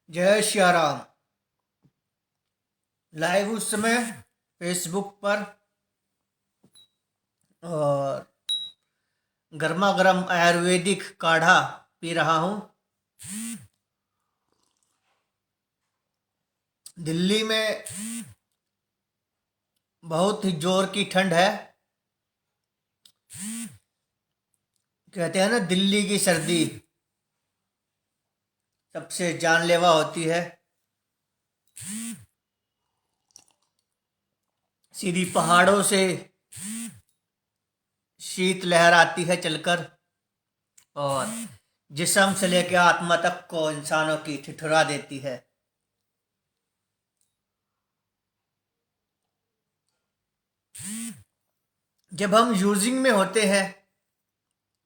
जय श्री राम। लाइव उस समय फेसबुक पर और गर्मा गर्म आयुर्वेदिक काढ़ा पी रहा हूँ। दिल्ली में बहुत ही जोर की ठंड है। कहते हैं ना, दिल्ली की सर्दी सबसे जानलेवा होती है। सीधी पहाड़ों से शीत लहर आती है चलकर और जिस्म से लेकर आत्मा तक को इंसानों की ठिठुरा देती है। जब हम यूजिंग में होते हैं,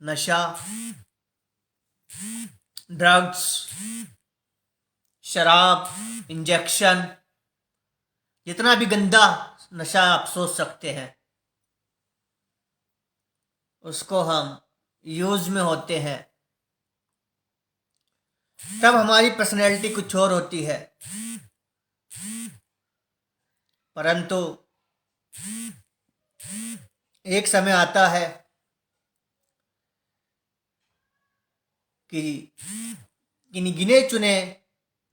नशा, ड्रग्स, शराब, इंजेक्शन, जितना भी गंदा नशा आप सोच सकते हैं, उसको हम यूज में होते हैं, तब हमारी पर्सनैलिटी कुछ और होती है। परंतु एक समय आता है कि गिने चुने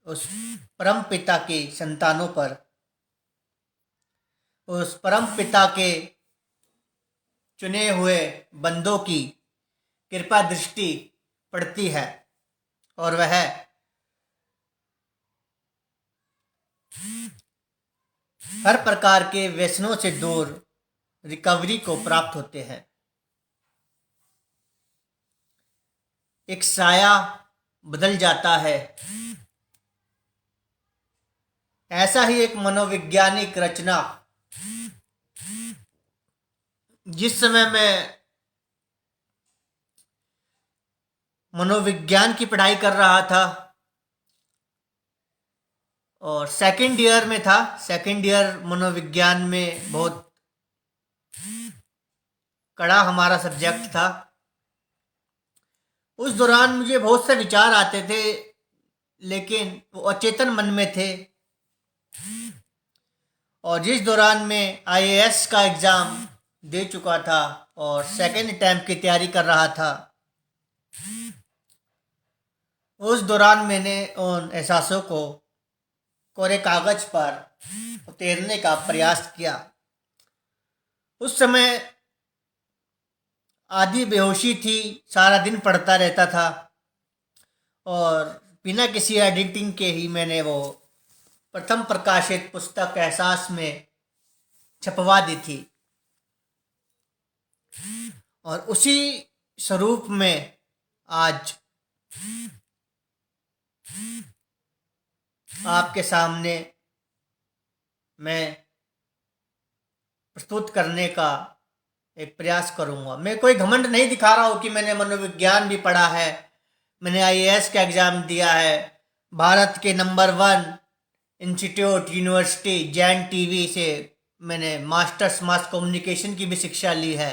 उस परम पिता के संतानों पर, उस परम पिता के चुने हुए बंदों की कृपा दृष्टि पड़ती है और वह हर प्रकार के व्यसनों से दूर रिकवरी को प्राप्त होते हैं। एक साया बदल जाता है। ऐसा ही एक मनोवैज्ञानिक रचना, जिस समय मैं मनोविज्ञान की पढ़ाई कर रहा था और सेकंड ईयर में था। सेकंड ईयर मनोविज्ञान में बहुत कड़ा हमारा सब्जेक्ट था। उस दौरान मुझे बहुत से विचार आते थे, लेकिन वो अचेतन मन में थे। और जिस दौरान मैं आईएएस का एग्ज़ाम दे चुका था और सेकंड अटैम्प्ट की तैयारी कर रहा था, उस दौरान मैंने उन एहसासों को कोरे कागज पर उतेरने का प्रयास किया। उस समय आधी बेहोशी थी, सारा दिन पढ़ता रहता था और बिना किसी एडिटिंग के ही मैंने वो प्रथम प्रकाशित पुस्तक एहसास में छपवा दी थी। और उसी स्वरूप में आज आपके सामने मैं प्रस्तुत करने का एक प्रयास करूंगा। मैं कोई घमंड नहीं दिखा रहा हूँ कि मैंने मनोविज्ञान भी पढ़ा है, मैंने आईएएस का एग्ज़ाम दिया है, भारत के number 1 institute university Jain TV से मैंने मास्टर्स मास कम्युनिकेशन की भी शिक्षा ली है,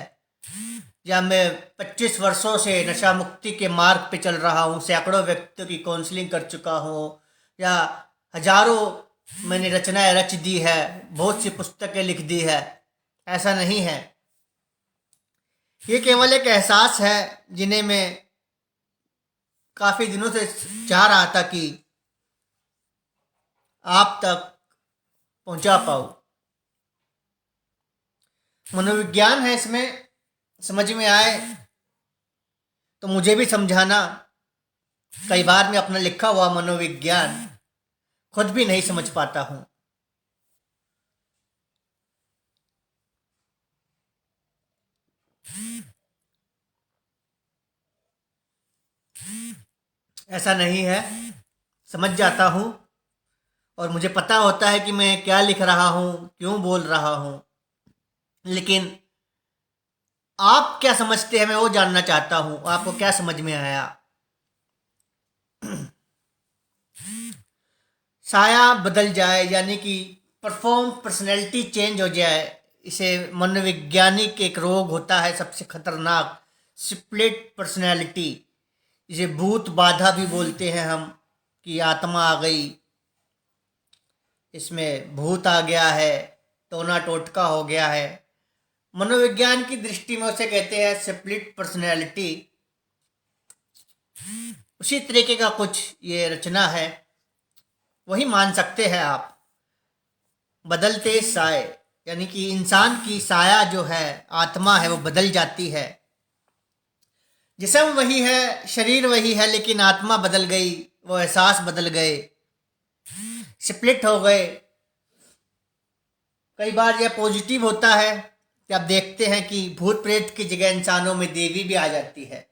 या मैं 25 वर्षों से नशा मुक्ति के मार्ग पे चल रहा हूँ, सैकड़ों व्यक्तियों की काउंसलिंग कर चुका हूँ, या हजारों मैंने रचनाएं रच दी है, बहुत सी पुस्तकें लिख दी है। ऐसा नहीं है। ये केवल एक एहसास है जिन्हें मैं काफ़ी दिनों से चाह रहा था कि आप तक पहुंचा पाऊँ। मनोविज्ञान है, इसमें समझ में आए तो मुझे भी समझाना। कई बार मैं अपना लिखा हुआ मनोविज्ञान खुद भी नहीं समझ पाता हूँ। ऐसा नहीं है, समझ जाता हूँ और मुझे पता होता है कि मैं क्या लिख रहा हूँ, क्यों बोल रहा हूँ। लेकिन आप क्या समझते हैं, मैं वो जानना चाहता हूँ। आपको क्या समझ में आया? साया बदल जाए यानी कि परफॉर्म पर्सनैलिटी चेंज हो जाए, इसे मनोवैज्ञानिक एक रोग होता है सबसे खतरनाक, स्प्लिट पर्सनैलिटी, इसे भूत बाधा भी बोलते हैं हम, कि आत्मा आ गई, इसमें भूत आ गया है, टोना टोटका हो गया है। मनोविज्ञान की दृष्टि में उसे कहते हैं स्प्लिट पर्सनैलिटी। उसी तरीके का कुछ ये रचना है, वही मान सकते हैं आप। बदलते साए, यानी कि इंसान की साया जो है, आत्मा है, वो बदल जाती है। जिस्म वही है, शरीर वही है, लेकिन आत्मा बदल गई, वो एहसास बदल गए, स्प्लिट हो गए। कई बार यह पॉजिटिव होता है कि आप देखते हैं कि भूत प्रेत की जगह इंसानों में देवी भी आ जाती है,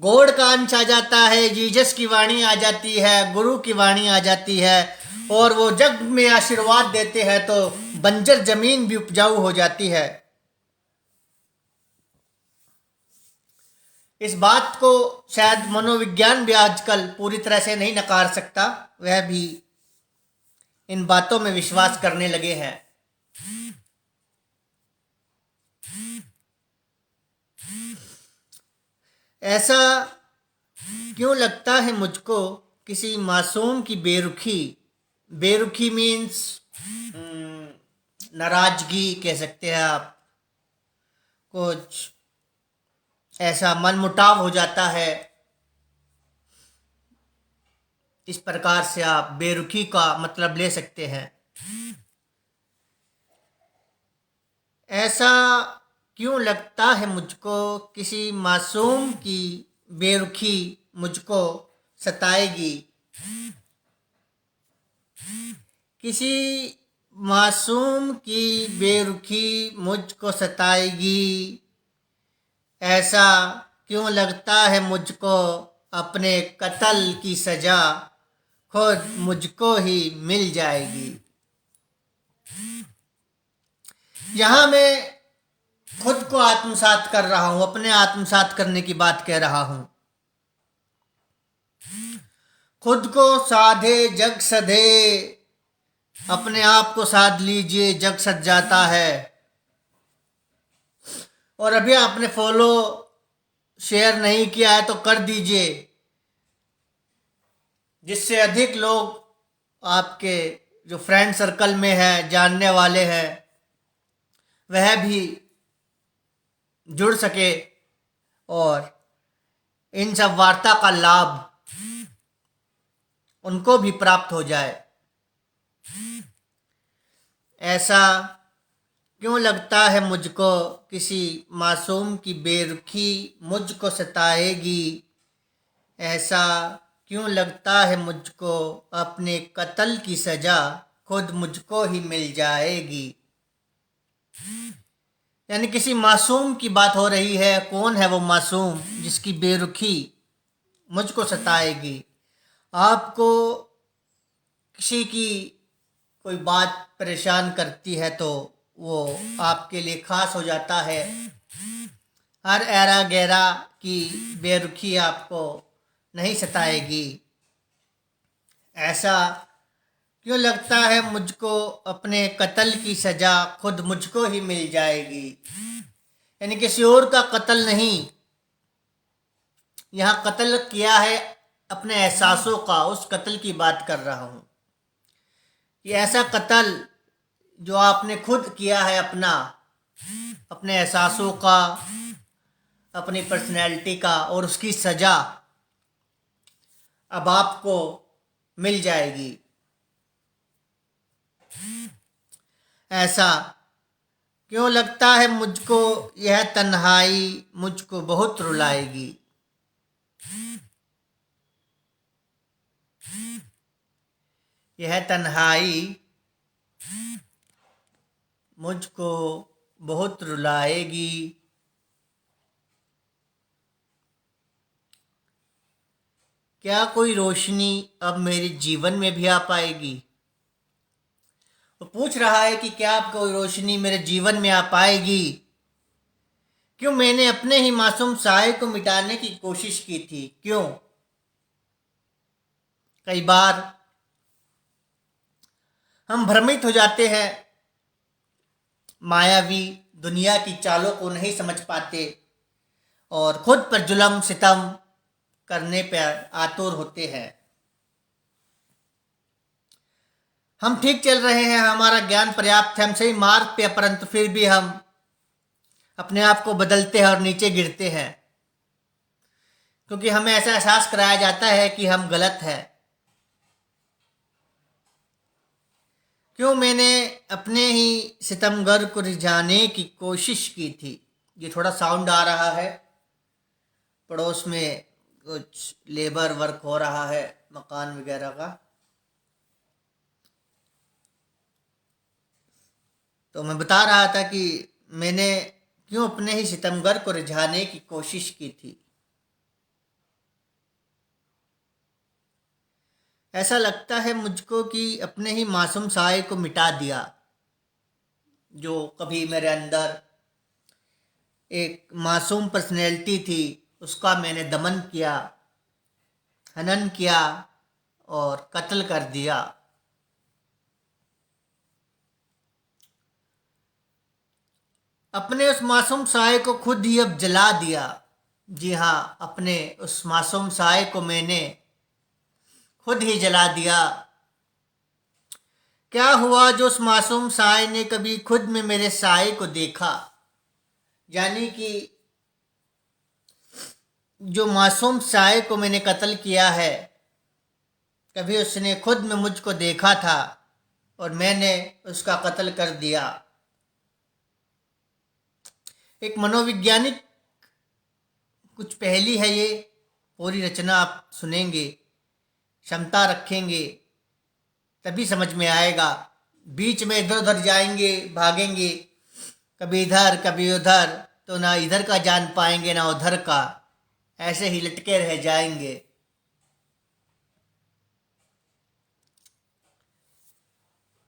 गॉड का अंश आ जाता है, जीसस की वाणी आ जाती है, गुरु की वाणी आ जाती है, और वो जग में आशीर्वाद देते हैं तो बंजर जमीन भी उपजाऊ हो जाती है। इस बात को शायद मनोविज्ञान भी आजकल पूरी तरह से नहीं नकार सकता, वह भी इन बातों में विश्वास करने लगे हैं। ऐसा क्यों लगता है मुझको किसी मासूम की बेरुखी, बेरुखी मीन्स नाराजगी कह सकते हैं आप, कुछ ऐसा मनमुटाव हो जाता है, इस प्रकार से आप बेरुखी का मतलब ले सकते हैं। ऐसा क्यों लगता है मुझको किसी मासूम की बेरुखी मुझको सताएगी, किसी मासूम की बेरुखी मुझको सताएगी। ऐसा क्यों लगता है मुझको अपने कत्ल की सजा खुद मुझको ही मिल जाएगी। यहाँ मैं खुद को आत्मसात कर रहा हूँ, अपने आत्मसात करने की बात कह रहा हूँ। खुद को साधे जग सधे, अपने आप को साध लीजिए, जग सज जाता है। और अभी आपने फॉलो शेयर नहीं किया है तो कर दीजिए, जिससे अधिक लोग आपके जो फ्रेंड सर्कल में है, जानने वाले हैं, वह भी जुड़ सके और इन सब वार्ता का लाभ उनको भी प्राप्त हो जाए। ऐसा क्यों लगता है मुझको किसी मासूम की बेरुखी मुझको सताएगी। ऐसा क्यों लगता है मुझको अपने कत्ल की सजा खुद मुझको ही मिल जाएगी। यानी किसी मासूम की बात हो रही है। कौन है वो मासूम जिसकी बेरुखी मुझको सताएगी। आपको किसी की कोई बात परेशान करती है तो वो आपके लिए खास हो जाता है। हर ऐरा गैरा की बेरुखी आपको नहीं सताएगी। ऐसा क्यों लगता है मुझको अपने कत्ल की सजा खुद मुझको ही मिल जाएगी। यानी किसी और का कत्ल नहीं, यहाँ कत्ल किया है अपने एहसासों का, उस कत्ल की बात कर रहा हूँ। ये ऐसा कत्ल जो आपने खुद किया है, अपने एहसासों का, अपनी पर्सनैलिटी का, और उसकी सजा अब आपको मिल जाएगी। ऐसा क्यों लगता है मुझको यह तन्हाई मुझको बहुत रुलाएगी। यह तन्हाई मुझको बहुत रुलाएगी। क्या कोई रोशनी अब मेरे जीवन में भी आ पाएगी। वो पूछ रहा है कि क्या अब कोई रोशनी मेरे जीवन में आ पाएगी। क्यों मैंने अपने ही मासूम साए को मिटाने की कोशिश की थी। क्यों कई बार हम भ्रमित हो जाते हैं, मायावी दुनिया की चालों को नहीं समझ पाते, और खुद पर जुल्म सितम करने पर आतुर होते हैं। हम ठीक चल रहे हैं, हमारा ज्ञान पर्याप्त है, हम सही मार्ग पे, परंतु फिर भी हम अपने आप को बदलते हैं और नीचे गिरते हैं, क्योंकि हमें ऐसा एहसास कराया जाता है कि हम गलत हैं। क्यों मैंने अपने ही सितमगर को रिझाने की कोशिश की थी। ये थोड़ा साउंड आ रहा है, पड़ोस में कुछ लेबर वर्क हो रहा है मकान वगैरह का। तो मैं बता रहा था कि मैंने क्यों अपने ही सितमगर को रिझाने की कोशिश की थी। ऐसा लगता है मुझको कि अपने ही मासूम साए को मिटा दिया। जो कभी मेरे अंदर एक मासूम पर्सनैलिटी थी, उसका मैंने दमन किया, हनन किया और कत्ल कर दिया। अपने उस मासूम साए को खुद ही अब जला दिया। जी हाँ, अपने उस मासूम साए को मैंने खुद ही जला दिया। क्या हुआ जो उस मासूम साए ने कभी खुद में मेरे साए को देखा। यानी कि जो मासूम साए को मैंने कत्ल किया है, कभी उसने खुद में मुझको देखा था और मैंने उसका कत्ल कर दिया। एक मनोवैज्ञानिक कुछ पहेली है ये, पूरी रचना आप सुनेंगे, क्षमता रखेंगे तभी समझ में आएगा। बीच में इधर उधर जाएंगे, भागेंगे, कभी इधर कभी उधर, तो ना इधर का जान पाएंगे ना उधर का, ऐसे ही लटके रह जाएंगे।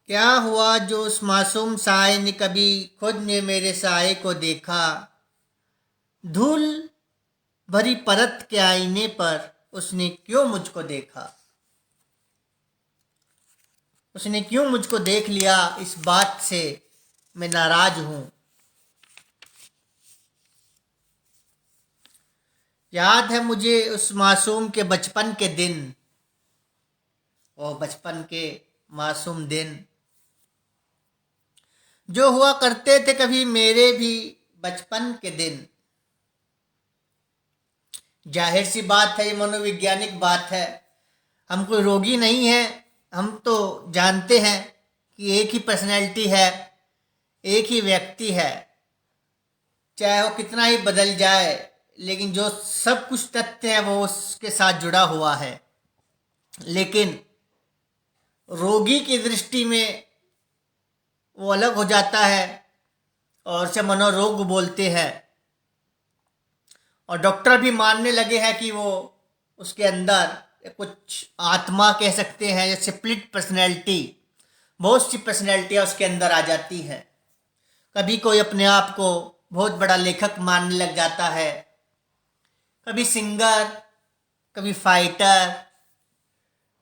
क्या हुआ जो उस मासूम साए ने कभी खुद में मेरे साए को देखा। धूल भरी परत के आईने पर उसने क्यों मुझको देखा। उसने क्यों मुझको देख लिया, इस बात से मैं नाराज हूं। याद है मुझे उस मासूम के बचपन के दिन, वो बचपन के मासूम दिन जो हुआ करते थे कभी मेरे भी बचपन के दिन। जाहिर सी बात है, ये मनोवैज्ञानिक बात है, हम कोई रोगी नहीं है। हम तो जानते हैं कि एक ही पर्सनैलिटी है, एक ही व्यक्ति है, चाहे वो कितना ही बदल जाए, लेकिन जो सब कुछ तथ्य है वो उसके साथ जुड़ा हुआ है। लेकिन रोगी की दृष्टि में वो अलग हो जाता है और उसे मनोरोग बोलते हैं। और डॉक्टर भी मानने लगे हैं कि वो उसके अंदर कुछ आत्मा कह सकते हैं, जैसे स्प्लिट पर्सनैलिटी, बहुत सी पर्सनैलिटियाँ उसके अंदर आ जाती हैं। कभी कोई अपने आप को बहुत बड़ा लेखक मानने लग जाता है, कभी सिंगर, कभी फाइटर,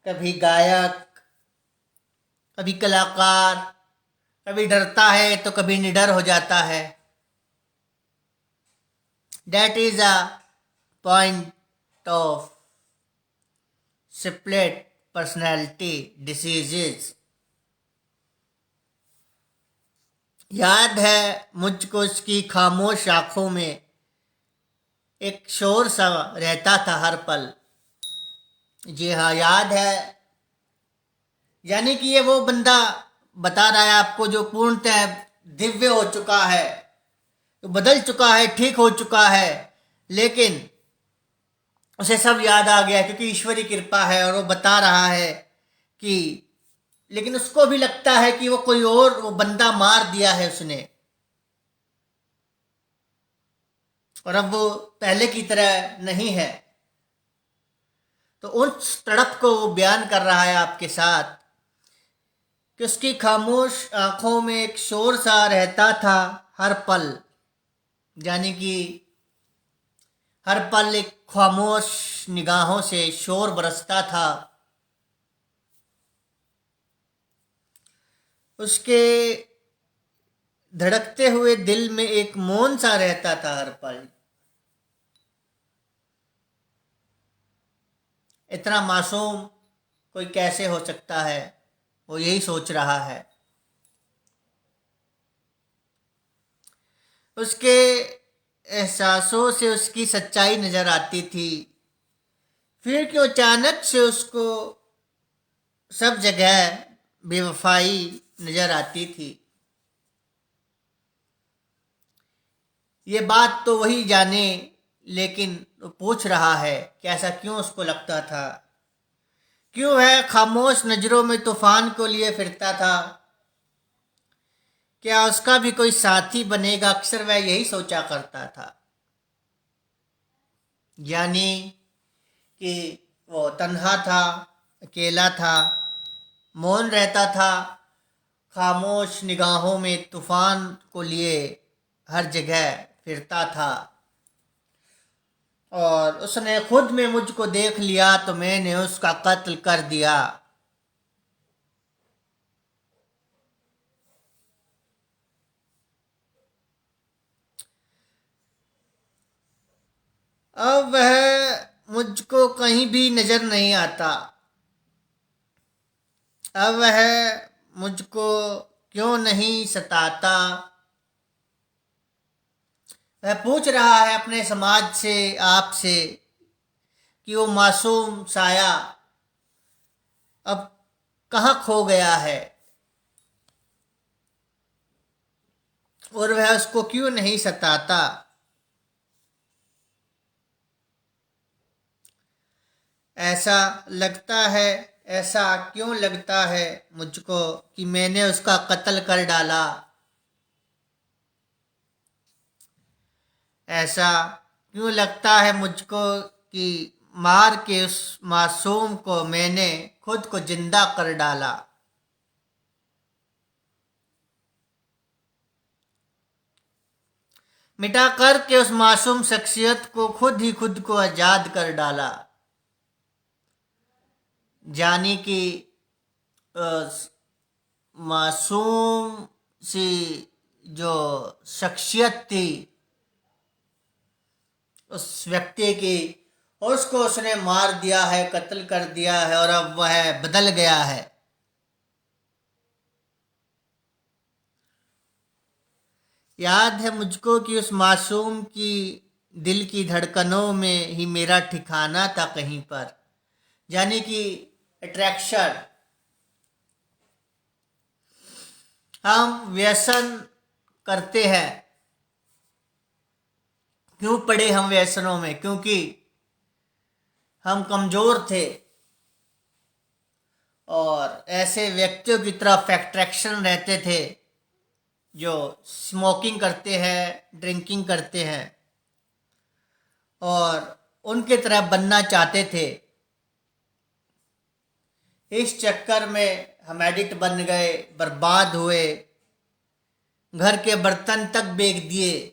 कभी गायक, कभी कलाकार, कभी डरता है तो कभी निडर हो जाता है। That is a point of split personality diseases। याद है मुझको उसकी खामोश आंखों में एक शोर सा रहता था हर पल। जी हाँ, याद है। यानी कि ये वो बंदा बता रहा है आपको जो पूर्णतः दिव्य हो चुका है, तो बदल चुका है, ठीक हो चुका है, लेकिन उसे सब याद आ गया क्योंकि ईश्वरी कृपा है। और वो बता रहा है कि लेकिन उसको भी लगता है कि वो कोई और वो बंदा मार दिया है उसने, और अब वो पहले की तरह नहीं है। तो उस तड़प को वो बयान कर रहा है आपके साथ कि उसकी खामोश आंखों में एक शोर सा रहता था हर पल। यानी कि हर पल एक खामोश निगाहों से शोर बरसता था। उसके धड़कते हुए दिल में एक मौन सा रहता था हर पल। इतना मासूम कोई कैसे हो सकता है, वो यही सोच रहा है। उसके एहसासों से उसकी सच्चाई नजर आती थी, फिर क्यों अचानक से उसको सब जगह बेवफाई नजर आती थी। ये बात तो वही जाने, लेकिन वो पूछ रहा है कि ऐसा क्यों उसको लगता था, क्यों वह खामोश नजरों में तूफान को लिए फिरता था। क्या उसका भी कोई साथी बनेगा, अक्सर वह यही सोचा करता था। यानी कि वो तन्हा था, अकेला था, मौन रहता था, खामोश निगाहों में तूफान को लिए हर जगह फिरता था। और उसने खुद में मुझको देख लिया तो मैंने उसका कत्ल कर दिया। अब वह मुझको कहीं भी नजर नहीं आता। अब वह मुझको क्यों नहीं सताता। वह पूछ रहा है अपने समाज से, आपसे, कि वो मासूम साया अब कहाँ खो गया है और वह उसको क्यों नहीं सताता। ऐसा लगता है, ऐसा क्यों लगता है मुझको कि मैंने उसका कत्ल कर डाला। ऐसा क्यों लगता है मुझको कि मार के उस मासूम को मैंने खुद को जिंदा कर डाला। मिटा कर के उस मासूम शख्सियत को खुद ही खुद को आजाद कर डाला। जानी कि मासूम सी जो शख्सियत थी उस व्यक्ति की, उसको उसने मार दिया है, कत्ल कर दिया है, और अब वह बदल गया है। याद है मुझको कि उस मासूम की दिल की धड़कनों में ही मेरा ठिकाना था कहीं पर। यानी कि अट्रैक्शन। हम व्यसन करते हैं। क्यों पड़े हम व्यसनों में? क्योंकि हम कमजोर थे और ऐसे व्यक्तियों की तरफ अट्रैक्शन रहते थे जो स्मोकिंग करते हैं, ड्रिंकिंग करते हैं और उनके तरह बनना चाहते थे। इस चक्कर में हम एडिक्ट बन गए, बर्बाद हुए, घर के बर्तन तक बेच दिए।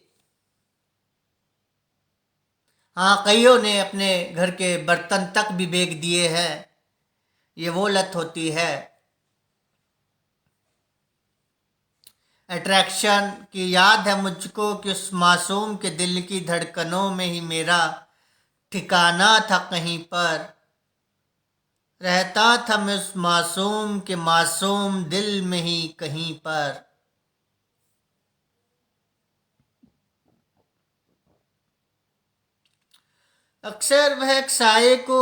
हाँ, कईयों ने अपने घर के बर्तन तक भी बेच दिए हैं। ये वो लत होती है अट्रैक्शन की। याद है मुझको कि उस मासूम के दिल की धड़कनों में ही मेरा ठिकाना था कहीं पर। रहता था मैं उस मासूम के मासूम दिल में ही कहीं पर। अक्सर वह एक साये को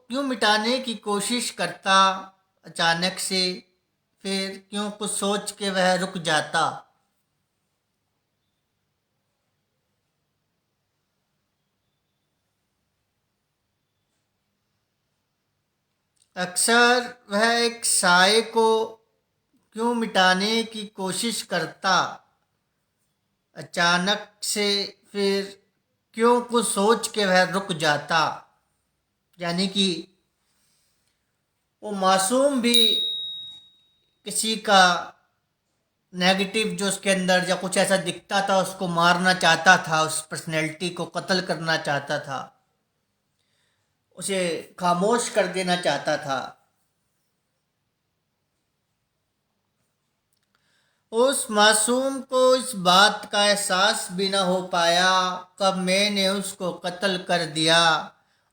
क्यों मिटाने की कोशिश करता अचानक से, फिर क्यों कुछ सोच के वह रुक जाता। अक्सर वह एक साये को क्यों मिटाने की कोशिश करता अचानक से, फिर क्यों कुछ सोच के वह रुक जाता। यानी कि वो मासूम भी किसी का नेगेटिव जो उसके अंदर या कुछ ऐसा दिखता था उसको मारना चाहता था, उस पर्सनैलिटी को कत्ल करना चाहता था, उसे खामोश कर देना चाहता था। उस मासूम को इस बात का एहसास भी ना हो पाया कब मैंने उसको कत्ल कर दिया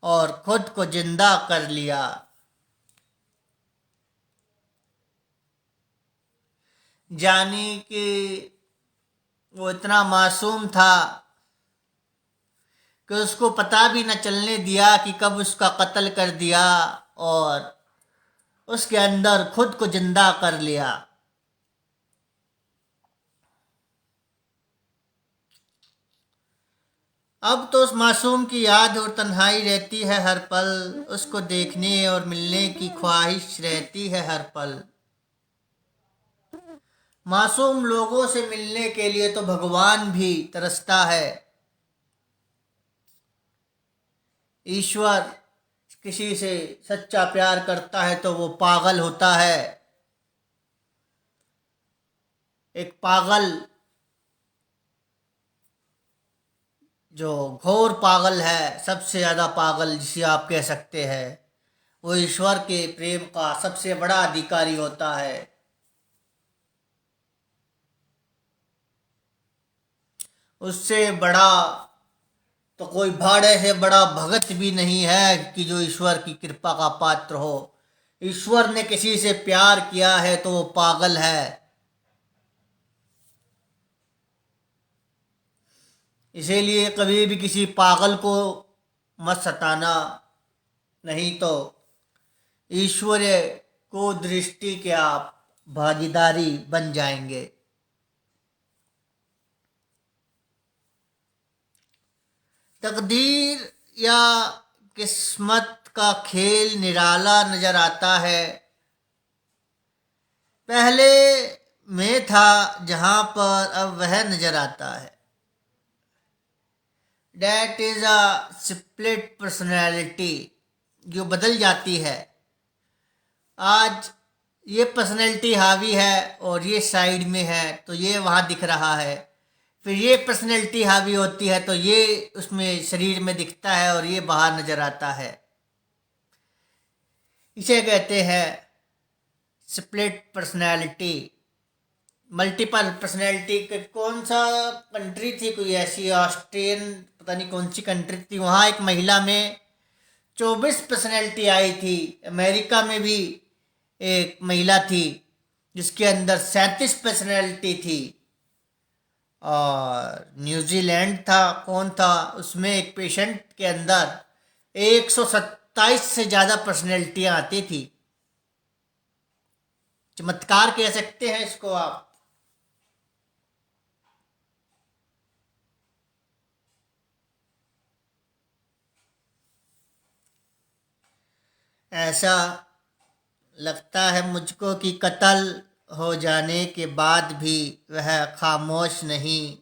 और खुद को जिंदा कर लिया। जानी कि वो इतना मासूम था कि उसको पता भी न चलने दिया कि कब उसका कत्ल कर दिया और उसके अंदर खुद को जिंदा कर लिया। अब तो उस मासूम की याद और तन्हाई रहती है हर पल, उसको देखने और मिलने की ख्वाहिश रहती है हर पल। मासूम लोगों से मिलने के लिए तो भगवान भी तरसता है। ईश्वर किसी से सच्चा प्यार करता है तो वो पागल होता है। एक पागल जो घोर पागल है, सबसे ज्यादा पागल जिसे आप कह सकते हैं, वो ईश्वर के प्रेम का सबसे बड़ा अधिकारी होता है। उससे बड़ा तो कोई भाड़े से बड़ा भगत भी नहीं है कि जो ईश्वर की कृपा का पात्र हो। ईश्वर ने किसी से प्यार किया है तो वो पागल है। इसीलिए कभी भी किसी पागल को मत सताना, नहीं तो ईश्वर को दृष्टि के आप भागीदारी बन जाएंगे। तकदीर या किस्मत का खेल निराला नजर आता है। पहले मैं था जहां पर अब वह नजर आता है। That is a split personality जो बदल जाती है। आज ये पर्सनैलिटी हावी है और ये साइड में है तो ये वहाँ दिख रहा है। फिर ये पर्सनैलिटी हावी होती है तो ये उसमें शरीर में दिखता है और ये बाहर नजर आता है। इसे कहते हैं स्प्लिट पर्सनैलिटी, मल्टीपल पर्सनैलिटी। कौन सा कंट्री थी कोई ऐसी, ऑस्ट्रियन पता नहीं कौन सी कंट्री थी, वहाँ एक महिला में 24 पर्सनैलिटी आई थी। अमेरिका में भी एक महिला थी जिसके अंदर 37 पर्सनैलिटी थी। और न्यूजीलैंड था कौन था, उसमें एक पेशेंट के अंदर 127 से ज़्यादा पर्सनैलिटियाँ आती थी। चमत्कार कह सकते हैं इसको आप। ऐसा लगता है मुझको कि कत्ल हो जाने के बाद भी वह खामोश नहीं,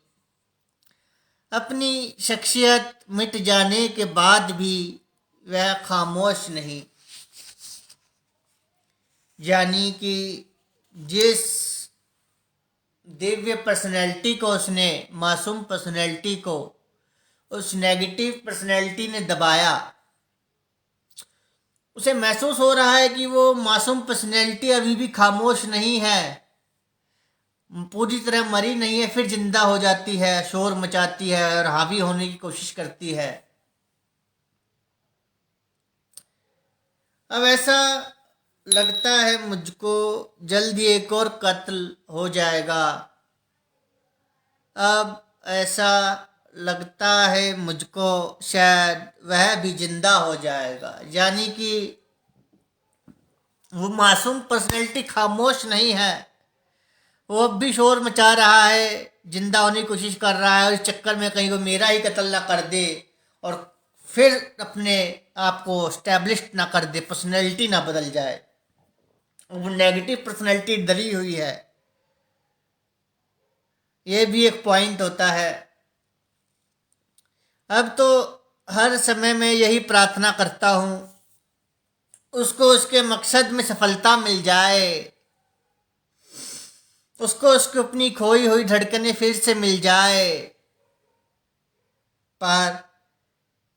अपनी शख्सियत मिट जाने के बाद भी वह खामोश नहीं। यानी कि जिस दिव्य पर्सनैलिटी को उसने, मासूम पर्सनैलिटी को उस नेगेटिव पर्सनैलिटी ने दबाया, उसे महसूस हो रहा है कि वो मासूम पर्सनैलिटी अभी भी खामोश नहीं है, पूरी तरह मरी नहीं है। फिर जिंदा हो जाती है, शोर मचाती है और हावी होने की कोशिश करती है। अब ऐसा लगता है मुझको जल्द ही एक और कत्ल हो जाएगा। अब ऐसा लगता है मुझको शायद वह भी जिंदा हो जाएगा। यानी कि वो मासूम पर्सनैलिटी खामोश नहीं है, वो अब भी शोर मचा रहा है, जिंदा होने की कोशिश कर रहा है और इस चक्कर में कहीं वो मेरा ही कत्ल ना कर दे और फिर अपने आप को स्टैब्लिश ना कर दे, पर्सनैलिटी ना बदल जाए। वो नेगेटिव पर्सनैलिटी डरी हुई है। ये भी एक पॉइंट होता है। अब तो हर समय में यही प्रार्थना करता हूँ उसको उसके मकसद में सफलता मिल जाए, उसको उसकी अपनी खोई हुई धड़कनें फिर से मिल जाए। पर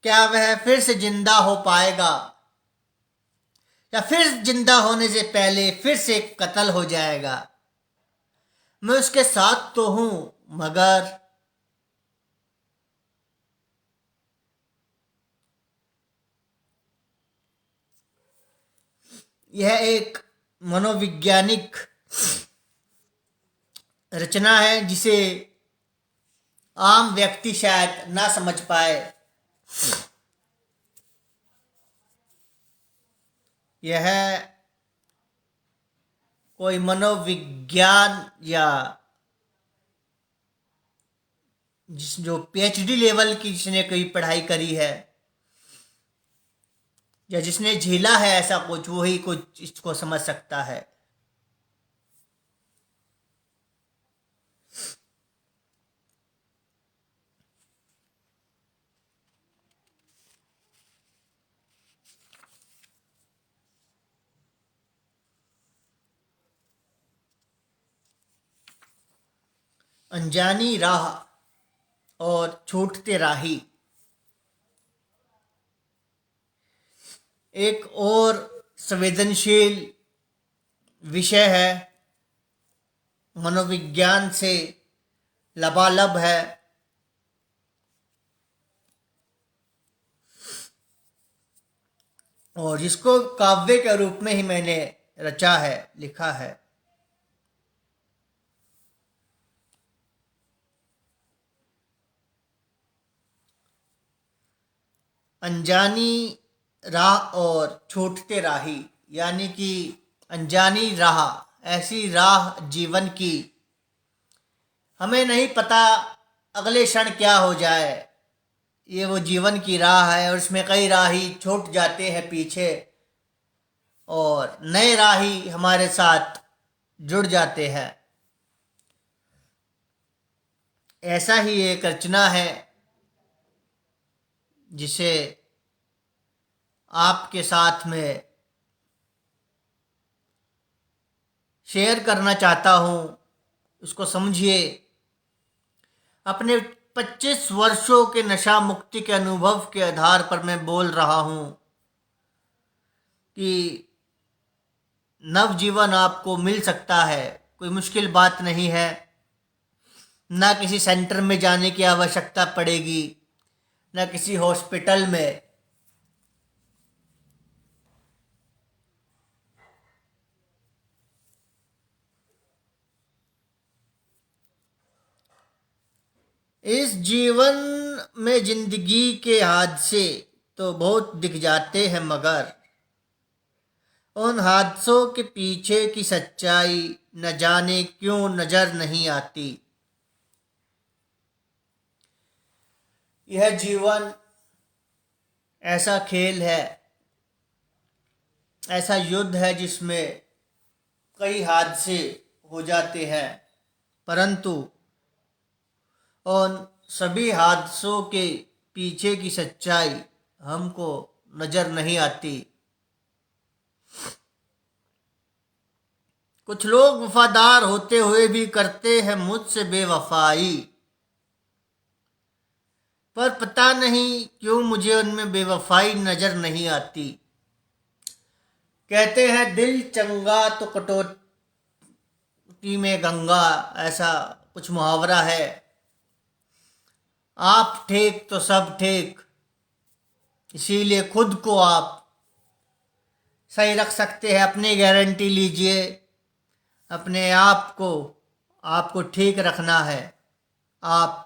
क्या वह फिर से जिंदा हो पाएगा या फिर जिंदा होने से पहले फिर से कत्ल हो जाएगा? मैं उसके साथ तो हूं, मगर यह एक मनोवैज्ञानिक रचना है जिसे आम व्यक्ति शायद ना समझ पाए। यह कोई मनोविज्ञान या जो पीएचडी लेवल की जिसने कोई पढ़ाई करी है या जिसने झेला है ऐसा कुछ, वही कुछ इसको समझ सकता है। अनजानी राह और छूटते राही। एक और संवेदनशील विषय है, मनोविज्ञान से लबालब है। और जिसको काव्य के रूप में ही मैंने रचा है, लिखा है। अनजानी राह और छूटते राही, यानी कि अनजानी राह, ऐसी राह जीवन की, हमें नहीं पता अगले क्षण क्या हो जाए। ये वो जीवन की राह है और इसमें कई राही छूट जाते हैं पीछे और नए राही हमारे साथ जुड़ जाते हैं। ऐसा ही एक रचना है जिसे आपके साथ में शेयर करना चाहता हूँ। उसको समझिए। अपने 25 वर्षों के नशा मुक्ति के अनुभव के आधार पर मैं बोल रहा हूँ कि नवजीवन आपको मिल सकता है। कोई मुश्किल बात नहीं है। ना किसी सेंटर में जाने की आवश्यकता पड़ेगी, ना किसी हॉस्पिटल में। इस जीवन में जिंदगी के हादसे तो बहुत दिख जाते हैं, मगर उन हादसों के पीछे की सच्चाई न जाने क्यों नजर नहीं आती। यह जीवन ऐसा खेल है, ऐसा युद्ध है जिसमें कई हादसे हो जाते हैं, परंतु उन सभी हादसों के पीछे की सच्चाई हमको नजर नहीं आती। कुछ लोग वफादार होते हुए भी करते हैं मुझसे बेवफाई, पर पता नहीं क्यों मुझे उनमें बेवफाई नजर नहीं आती। कहते हैं दिल चंगा तो कटौती में गंगा, ऐसा कुछ मुहावरा है। आप ठीक तो सब ठीक, इसीलिए खुद को आप सही रख सकते हैं। अपनी गारंटी लीजिए। अपने आप को आपको ठीक रखना है। आप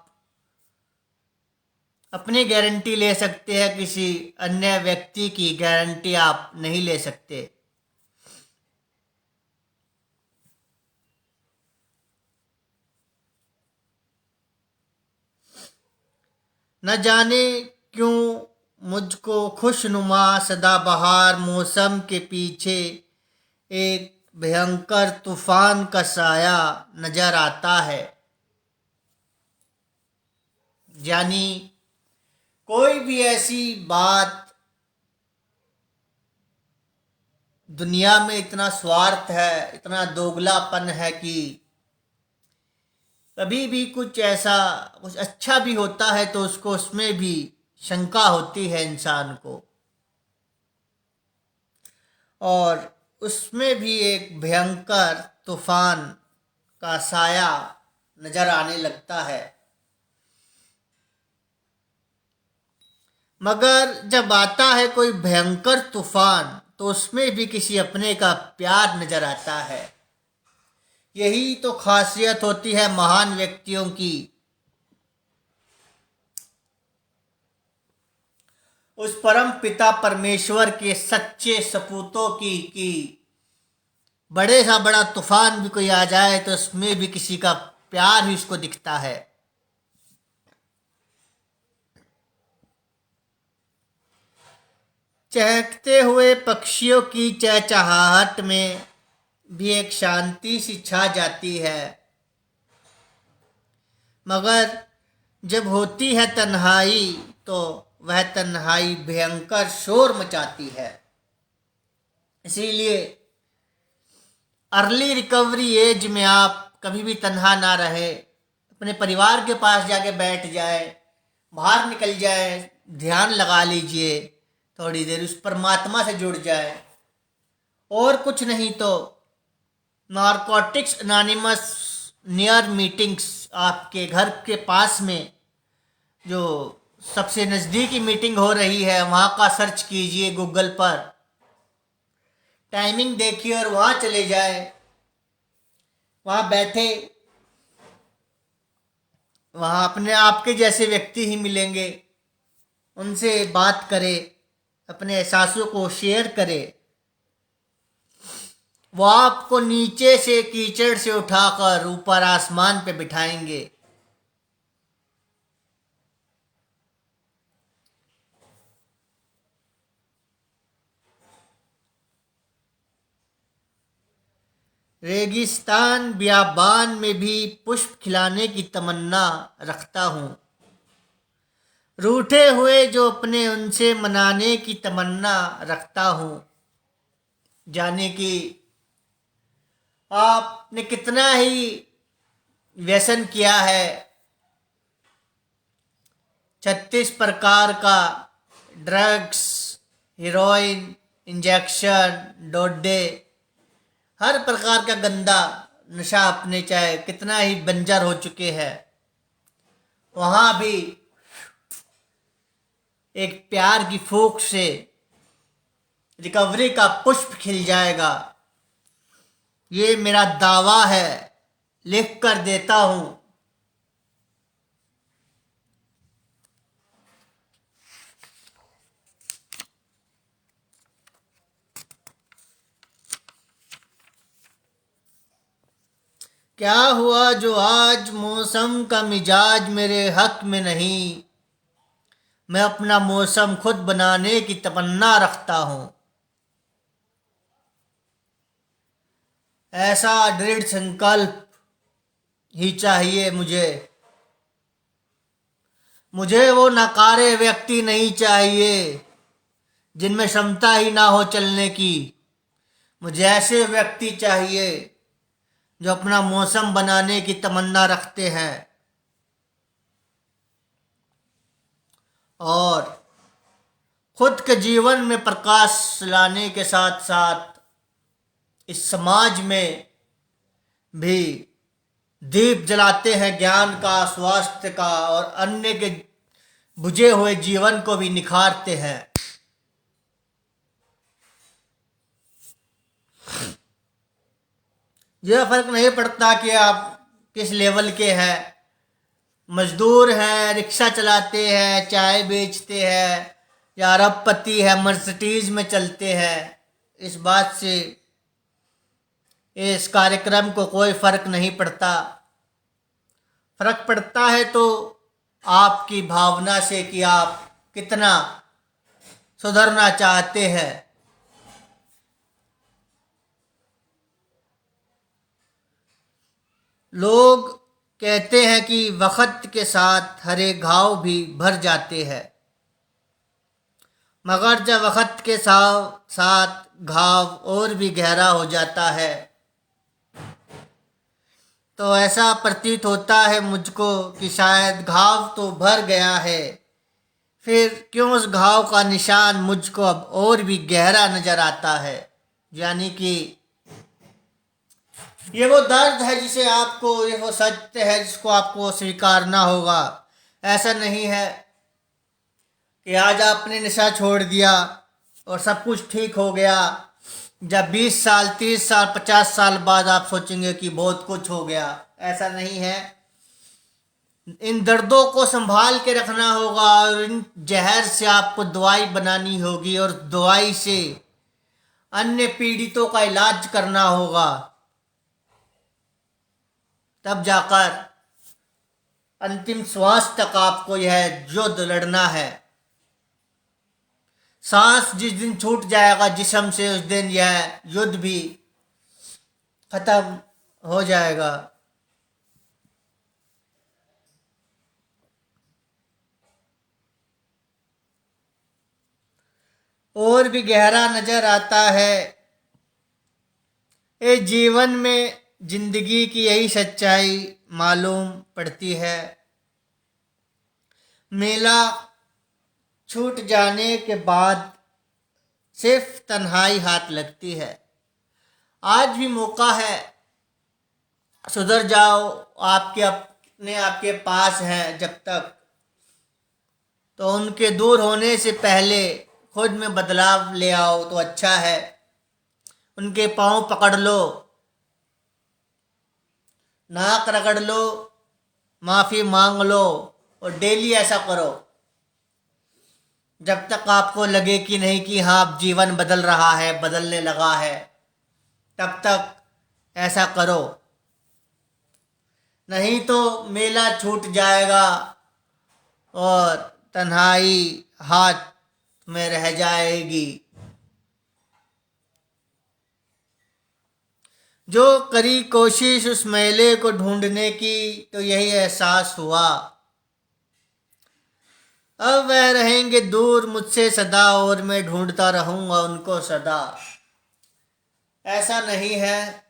अपनी गारंटी ले सकते हैं, किसी अन्य व्यक्ति की गारंटी आप नहीं ले सकते। न जाने क्यों मुझको खुशनुमा सदाबहार मौसम के पीछे एक भयंकर तूफान का साया नजर आता है। यानी कोई भी ऐसी बात, दुनिया में इतना स्वार्थ है, इतना दोगलापन है कि कभी भी कुछ ऐसा कुछ अच्छा भी होता है तो उसको उसमें भी शंका होती है इंसान को, और उसमें भी एक भयंकर तूफान का साया नजर आने लगता है। मगर जब आता है कोई भयंकर तूफान तो उसमें भी किसी अपने का प्यार नजर आता है। यही तो खासियत होती है महान व्यक्तियों की। उस परम पिता परमेश्वर के सच्चे सपूतों की कि बड़े सा बड़ा तूफान भी कोई आ जाए तो उसमें भी किसी का प्यार ही उसको दिखता है। चहकते हुए पक्षियों की चहचहाहट में भी एक शांति सी छा जाती है, मगर जब होती है तन्हाई तो वह तन्हाई भयंकर शोर मचाती है। इसीलिए अर्ली रिकवरी एज में आप कभी भी तन्हा ना रहे, अपने परिवार के पास जाके बैठ जाए, बाहर निकल जाए, ध्यान लगा लीजिए, थोड़ी देर उस परमात्मा से जुड़ जाए। और कुछ नहीं तो नारकोटिक्स एनोनिमस नियर मीटिंग्स, आपके घर के पास में जो सबसे नज़दीकी मीटिंग हो रही है वहाँ का सर्च कीजिए गूगल पर, टाइमिंग देखिए और वहाँ चले जाए, वहाँ बैठे, वहाँ अपने आपके जैसे व्यक्ति ही मिलेंगे, उनसे बात करें, अपने एहसासों को शेयर करें। वो आपको नीचे से कीचड़ से उठाकर ऊपर आसमान पे बिठाएंगे। रेगिस्तान बियाबान में भी पुष्प खिलाने की तमन्ना रखता हूँ, रूठे हुए जो अपने उनसे मनाने की तमन्ना रखता हूँ। जाने कि आपने कितना ही व्यसन किया है, 36 प्रकार का ड्रग्स, हीरोइन, इंजेक्शन, डोडे, हर प्रकार का गंदा नशा अपने चाहे कितना ही बंजर हो चुके हैं, वहाँ भी एक प्यार की फूंक से रिकवरी का पुष्प खिल जाएगा। ये मेरा दावा है, लिख कर देता हूँ। क्या हुआ जो आज मौसम का मिजाज मेरे हक में नहीं, मैं अपना मौसम खुद बनाने की तमन्ना रखता हूँ। ऐसा दृढ़ संकल्प ही चाहिए मुझे। मुझे वो नकारे व्यक्ति नहीं चाहिए जिनमें क्षमता ही ना हो चलने की। मुझे ऐसे व्यक्ति चाहिए जो अपना मौसम बनाने की तमन्ना रखते हैं और खुद के जीवन में प्रकाश लाने के साथ साथ इस समाज में भी दीप जलाते हैं, ज्ञान का, स्वास्थ्य का और अन्य के बुझे हुए जीवन को भी निखारते हैं। यह फर्क नहीं पड़ता कि आप किस लेवल के हैं, मजदूर हैं, रिक्शा चलाते हैं, चाय बेचते हैं, या अरबपति है, मर्सिडीज में चलते हैं, इस बात से इस कार्यक्रम को कोई फर्क नहीं पड़ता। फर्क पड़ता है तो आपकी भावना से कि आप कितना सुधरना चाहते हैं। लोग कहते हैं कि वक्त के साथ हरे घाव भी भर जाते हैं, मगर जब वक्त के साथ साथ घाव और भी गहरा हो जाता है तो ऐसा प्रतीत होता है मुझको कि शायद घाव तो भर गया है, फिर क्यों उस घाव का निशान मुझको अब और भी गहरा नजर आता है। यानी कि ये वो दर्द है जिसे आपको, ये वो सत्य है जिसको आपको स्वीकारना होगा। ऐसा नहीं है कि आज आपने नशा छोड़ दिया और सब कुछ ठीक हो गया, जब 20 साल 30 साल 50 साल बाद आप सोचेंगे कि बहुत कुछ हो गया। ऐसा नहीं है। इन दर्दों को संभाल के रखना होगा और इन जहर से आपको दवाई बनानी होगी और दवाई से अन्य पीड़ितों का इलाज करना होगा, तब जाकर अंतिम श्वास तक आपको यह युद्ध लड़ना है। सांस जिस दिन छूट जाएगा जिस्म से, उस दिन यह युद्ध भी खत्म हो जाएगा। और भी गहरा नजर आता है। इस जीवन में जिंदगी की यही सच्चाई मालूम पड़ती है। मेला छूट जाने के बाद सिर्फ तन्हाई हाथ लगती है। आज भी मौका है, सुधर जाओ। आपके अपने आपके पास हैं जब तक, तो उनके दूर होने से पहले खुद में बदलाव ले आओ तो अच्छा है। उनके पांव पकड़ लो, नाक रगड़ लो, माफी मांग लो और डेली ऐसा करो जब तक आपको लगे कि नहीं कि हाँ अब जीवन बदल रहा है, बदलने लगा है, तब तक ऐसा करो। नहीं तो मेला छूट जाएगा और तन्हाई हाथ में रह जाएगी। जो करी कोशिश उस मेले को ढूंढने की, तो यही एहसास हुआ अब वह रहेंगे दूर मुझसे सदा और मैं ढूंढता रहूंगा उनको सदा। ऐसा नहीं है।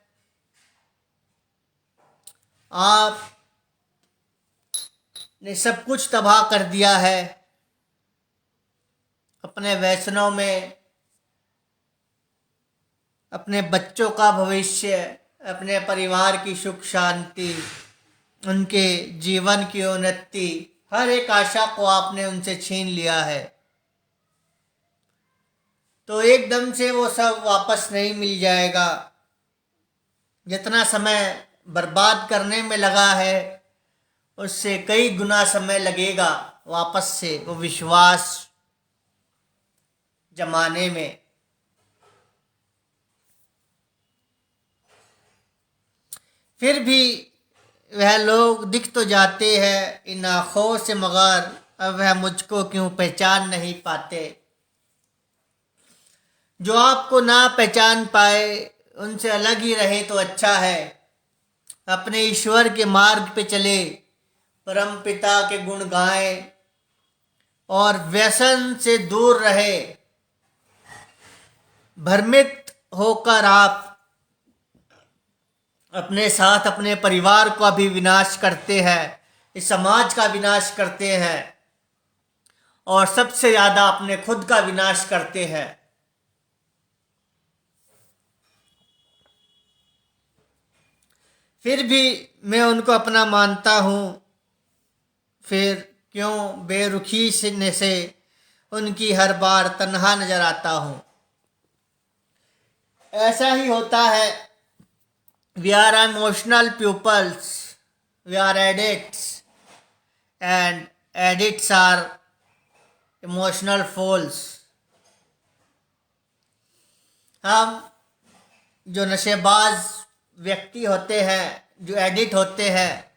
आपने सब कुछ तबाह कर दिया है अपने व्यसनों में, अपने बच्चों का भविष्य, अपने परिवार की सुख शांति, उनके जीवन की उन्नति, हर एक आशा को आपने उनसे छीन लिया है। तो एकदम से वो सब वापस नहीं मिल जाएगा। जितना समय बर्बाद करने में लगा है उससे कई गुना समय लगेगा वापस से वो विश्वास जमाने में। फिर भी वह लोग दिख तो जाते हैं इन आँखों से, मगर अब वह मुझको क्यों पहचान नहीं पाते। जो आपको ना पहचान पाए उनसे अलग ही रहे तो अच्छा है। अपने ईश्वर के मार्ग पे चले, परम पिता के गुण गाए और व्यसन से दूर रहे। भ्रमित होकर आप अपने साथ अपने परिवार का भी विनाश करते हैं, इस समाज का विनाश करते हैं और सबसे ज़्यादा अपने खुद का विनाश करते हैं। फिर भी मैं उनको अपना मानता हूँ, फिर क्यों बेरुखी से उनकी हर बार तन्हा नजर आता हूँ। ऐसा ही होता है। We are emotional pupils, we are addicts and addicts are emotional fools। हम जो नशेबाज व्यक्ति होते हैं, जो एडिक्ट होते हैं,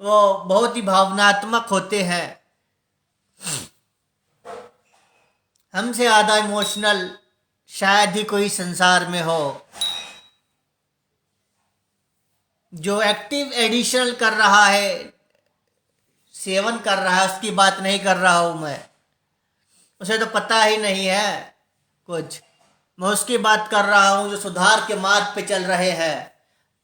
वो बहुत ही भावनात्मक होते हैं। हमसे ज़्यादा इमोशनल शायद ही कोई संसार में हो। जो एक्टिव एडिशन कर रहा है, सेवन कर रहा है, उसकी बात नहीं कर रहा हूँ मैं। उसे तो पता ही नहीं है कुछ। मैं उसकी बात कर रहा हूँ जो सुधार के मार्ग पे चल रहे हैं,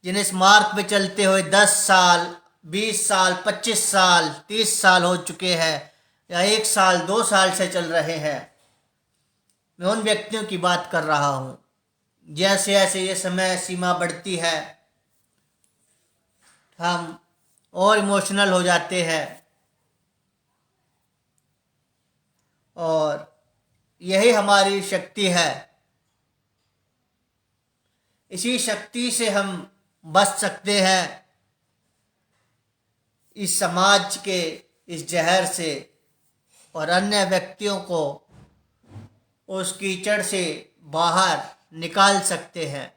जिन्हें इस मार्ग पे चलते हुए 10 साल 20 साल 25 साल 30 साल हो चुके हैं या 1 साल 2 साल से चल रहे हैं। मैं उन व्यक्तियों की बात कर रहा हूँ। जैसे जैसे ये समय सीमा बढ़ती है हम और इमोशनल हो जाते हैं और यही हमारी शक्ति है। इसी शक्ति से हम बच सकते हैं इस समाज के इस जहर से और अन्य व्यक्तियों को उस कीचड़ से बाहर निकाल सकते हैं।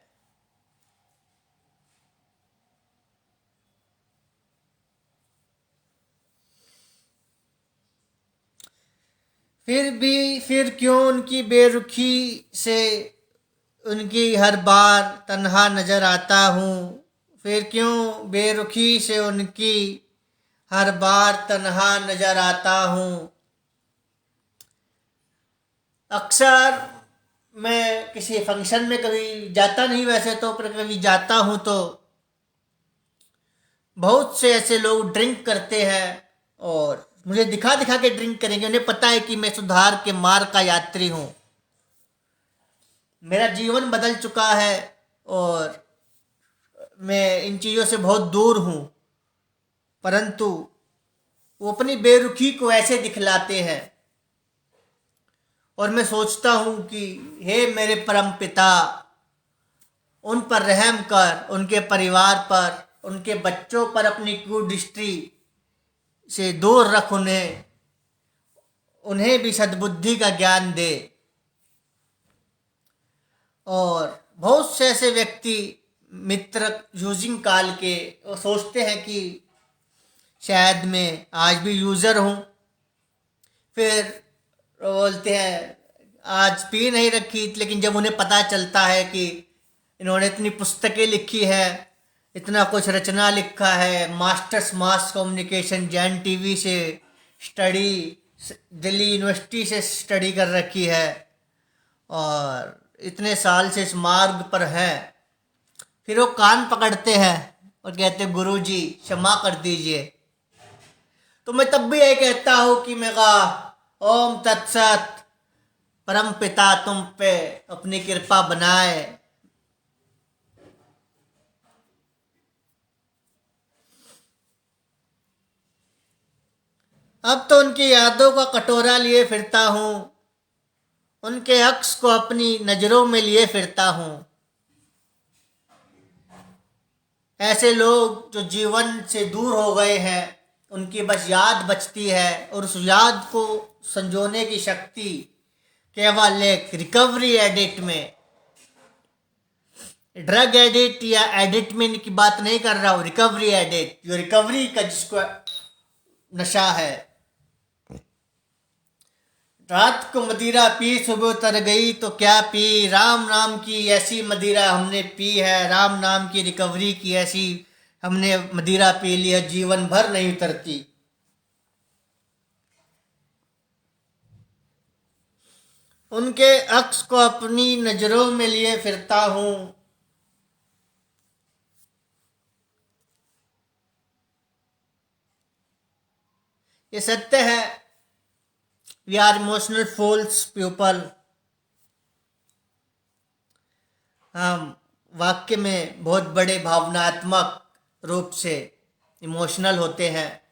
फिर क्यों उनकी बेरुखी से उनकी हर बार तन्हा नजर आता हूँ। फिर क्यों बेरुखी से उनकी हर बार तन्हा नजर आता हूँ। अक्सर मैं किसी फंक्शन में कभी जाता नहीं वैसे तो, पर कभी जाता हूँ तो बहुत से ऐसे लोग ड्रिंक करते हैं और मुझे दिखा दिखा के ड्रिंक करेंगे। उन्हें पता है कि मैं सुधार के मार्ग का यात्री हूँ, मेरा जीवन बदल चुका है और मैं इन चीज़ों से बहुत दूर हूँ, परंतु वो अपनी बेरुखी को ऐसे दिखलाते हैं और मैं सोचता हूँ कि हे मेरे परम पिता, उन पर रहम कर, उनके परिवार पर, उनके बच्चों पर अपनी कुदृष्टि से दूर रख, उन्हें भी सद्बुद्धि का ज्ञान दे। और बहुत से ऐसे व्यक्ति मित्र यूजिंग काल के वो सोचते हैं कि शायद मैं आज भी यूज़र हूँ, फिर वो बोलते हैं आज पी नहीं रखी, लेकिन जब उन्हें पता चलता है कि इन्होंने इतनी पुस्तकें लिखी है, इतना कुछ रचना लिखा है, masters mass communication Jain TV से स्टडी, दिल्ली यूनिवर्सिटी से स्टडी कर रखी है और इतने साल से इस मार्ग पर हैं, फिर वो कान पकड़ते हैं और कहते गुरुजी क्षमा कर दीजिए। तो मैं तब भी यही कहता हूँ कि मैं कहा ओम तत्सत, परम पिता तुम पे अपनी कृपा बनाए। अब तो उनकी यादों का कटोरा लिए फिरता हूँ, उनके अक्स को अपनी नजरों में लिए फिरता हूँ। ऐसे लोग जो जीवन से दूर हो गए हैं, उनकी बस याद बचती है और उस याद को संजोने की शक्ति केवल एक रिकवरी एडिक्ट में, ड्रग एडिक्ट या एडिक्ट में की बात नहीं कर रहा हूँ, रिकवरी एडिक्ट, जो रिकवरी का जिसको नशा है। रात को मदिरा पी सुबह उतर गई तो क्या पी, राम नाम की ऐसी मदिरा हमने पी है, राम नाम की रिकवरी की ऐसी हमने मदिरा पी ली है, जीवन भर नहीं उतरती। उनके अक्स को अपनी नजरों में लिए फिरता हूँ। ये सत्य है। We are emotional fools people. हम वाक्य में बहुत बड़े भावनात्मक रूप से इमोशनल होते हैं।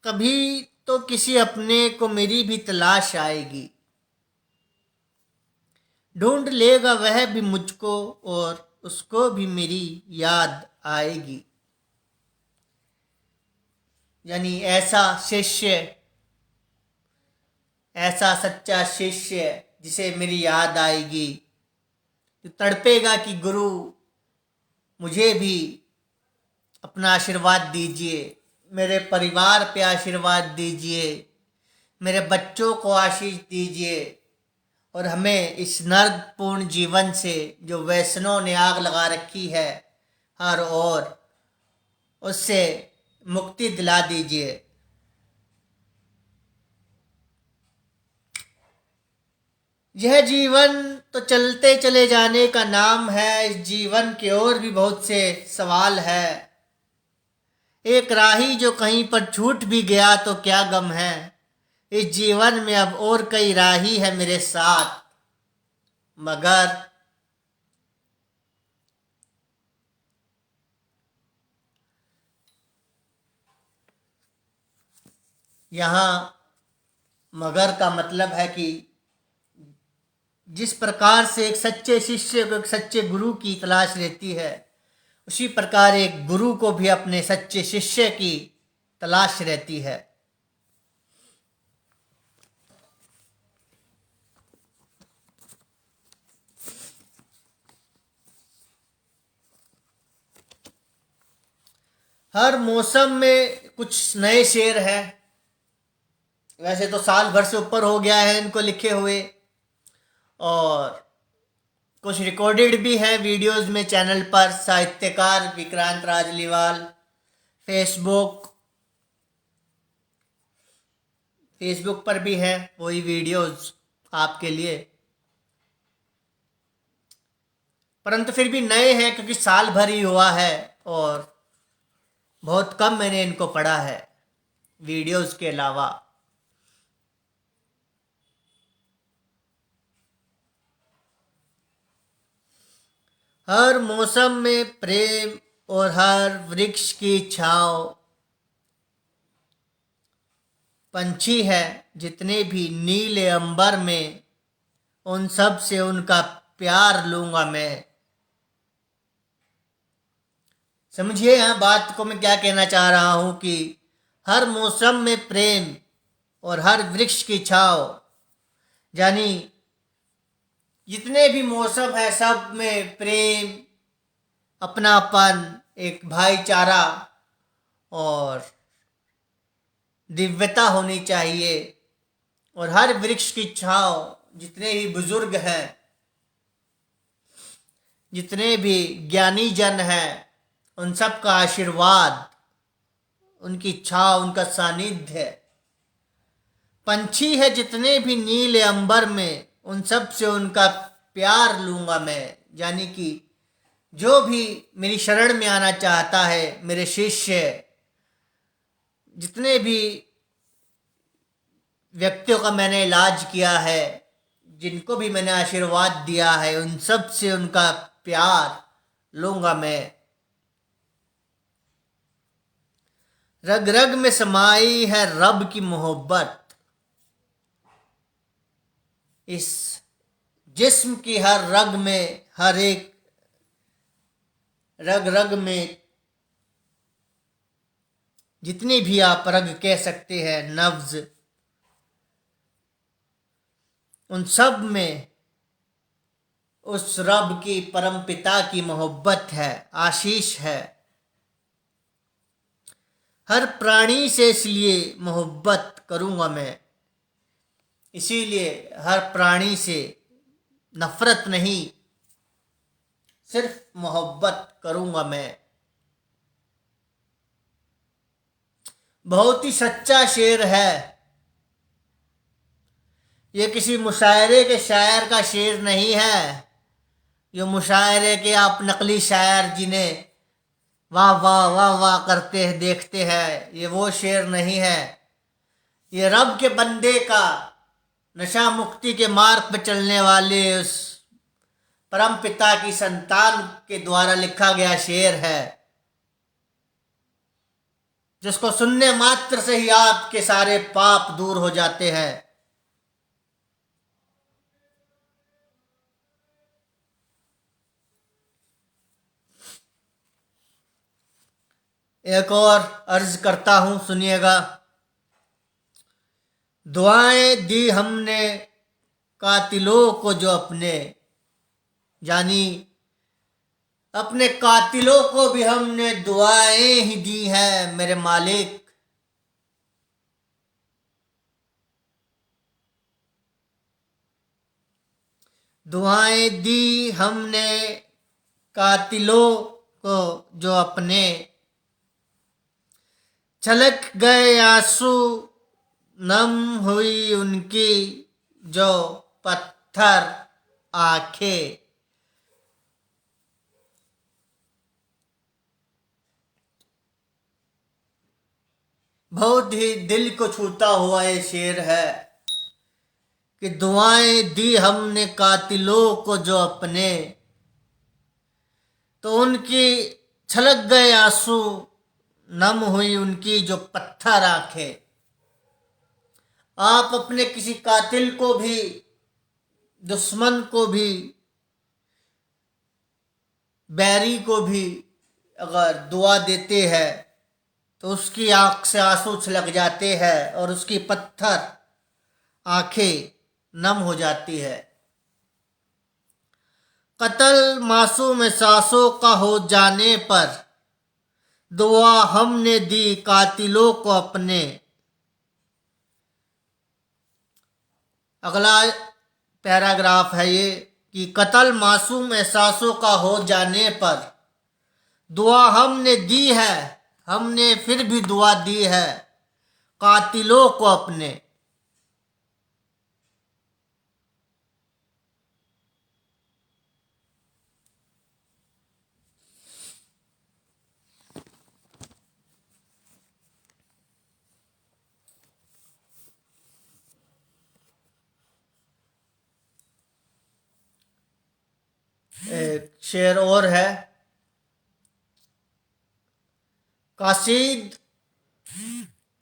कभी तो किसी अपने को मेरी भी तलाश आएगी, ढूंढ लेगा वह भी मुझको और उसको भी मेरी याद आएगी। यानी ऐसा शिष्य, ऐसा सच्चा शिष्य जिसे मेरी याद आएगी, जो तड़पेगा कि गुरु मुझे भी अपना आशीर्वाद दीजिए, मेरे परिवार पे आशीर्वाद दीजिए, मेरे बच्चों को आशीष दीजिए और हमें इस नर्कपूर्ण जीवन से जो वैष्णव ने आग लगा रखी है हर ओर, उससे मुक्ति दिला दीजिए। यह जीवन तो चलते चले जाने का नाम है, इस जीवन के और भी बहुत से सवाल है। एक राही जो कहीं पर छूट भी गया तो क्या गम है, इस जीवन में अब और कई राही है मेरे साथ, मगर यहाँ मगर का मतलब है कि जिस प्रकार से एक सच्चे शिष्य को एक सच्चे गुरु की तलाश रहती है, उसी प्रकार एक गुरु को भी अपने सच्चे शिष्य की तलाश रहती है। हर मौसम में कुछ नए शेर हैं। वैसे तो साल भर से ऊपर हो गया है इनको लिखे हुए, और कुछ रिकॉर्डेड भी है वीडियोस में चैनल पर। साहित्यकार विक्रांत राजलीवाल फेसबुक पर भी है वही वीडियोस आपके लिए, परंतु फिर भी नए हैं क्योंकि साल भर ही हुआ है और बहुत कम मैंने इनको पढ़ा है वीडियोस के अलावा। हर मौसम में प्रेम और हर वृक्ष की छाँव, पंछी है जितने भी नीले अंबर में, उन सब से उनका प्यार लूंगा मैं। समझिए यहाँ बात को मैं क्या कहना चाह रहा हूं कि हर मौसम में प्रेम और हर वृक्ष की छाँव, यानी जितने भी मौसम है सब में प्रेम, अपनापन, एक भाईचारा और दिव्यता होनी चाहिए। और हर वृक्ष की छाँव, जितने भी बुजुर्ग हैं, जितने भी ज्ञानी जन हैं, उन सब का आशीर्वाद, उनकी छाँव, उनका सानिध्य। पंछी है जितने भी नीले अंबर में, उन सब से उनका प्यार लूंगा मैं। यानी कि जो भी मेरी शरण में आना चाहता है, मेरे शिष्य, जितने भी व्यक्तियों का मैंने इलाज किया है, जिनको भी मैंने आशीर्वाद दिया है, उन सब से उनका प्यार लूंगा मैं। रग रग में समाई है रब की मोहब्बत, इस जिस्म की हर रग में, हर एक रग रग में, जितनी भी आप रग कह सकते हैं, नब्ज, उन सब में उस रब की, परम पिता की मोहब्बत है, आशीष है। हर प्राणी से इसलिए मोहब्बत करूंगा मैं, इसीलिए हर प्राणी से नफरत नहीं, सिर्फ मोहब्बत करूंगा मैं। बहुत ही सच्चा शेर है ये, किसी मुशायरे के शायर का शेर नहीं है। ये मुशायरे के आप नकली शायर जिन्हें वाह वाह वाह वाह करते हैं, देखते हैं, ये वो शेर नहीं है। ये रब के बंदे का, नशा मुक्ति के मार्ग पर चलने वाले उस परम पिता की संतान के द्वारा लिखा गया शेर है, जिसको सुनने मात्र से ही आपके सारे पाप दूर हो जाते हैं। एक और अर्ज करता हूं, सुनिएगा। दुआएं दी हमने कातिलों को जो अपने, यानी अपने कातिलों को भी हमने दुआएं ही दी हैं मेरे मालिक। दुआएं दी हमने कातिलों को जो अपने, छलक गए आंसू नम हुई उनकी जो पत्थर आंखें। बहुत ही दिल को छूता हुआ ये शेर है कि दुआएं दी हमने कातिलों को जो अपने, तो उनकी छलक गए आंसू, नम हुई उनकी जो पत्थर आंखें। आप अपने किसी कातिल को भी, दुश्मन को भी, बैरी को भी अगर दुआ देते हैं तो उसकी आंख से आंसू छलक जाते हैं और उसकी पत्थर आंखें नम हो जाती है। कत्ल मासूम एहसासों का हो जाने पर दुआ हमने दी कातिलों को अपने। अगला पैराग्राफ है ये कि कत्ल मासूम एहसासों का हो जाने पर दुआ हमने दी है, हमने फिर भी दुआ दी है कातिलों को अपने। एक शेर और है, कासिद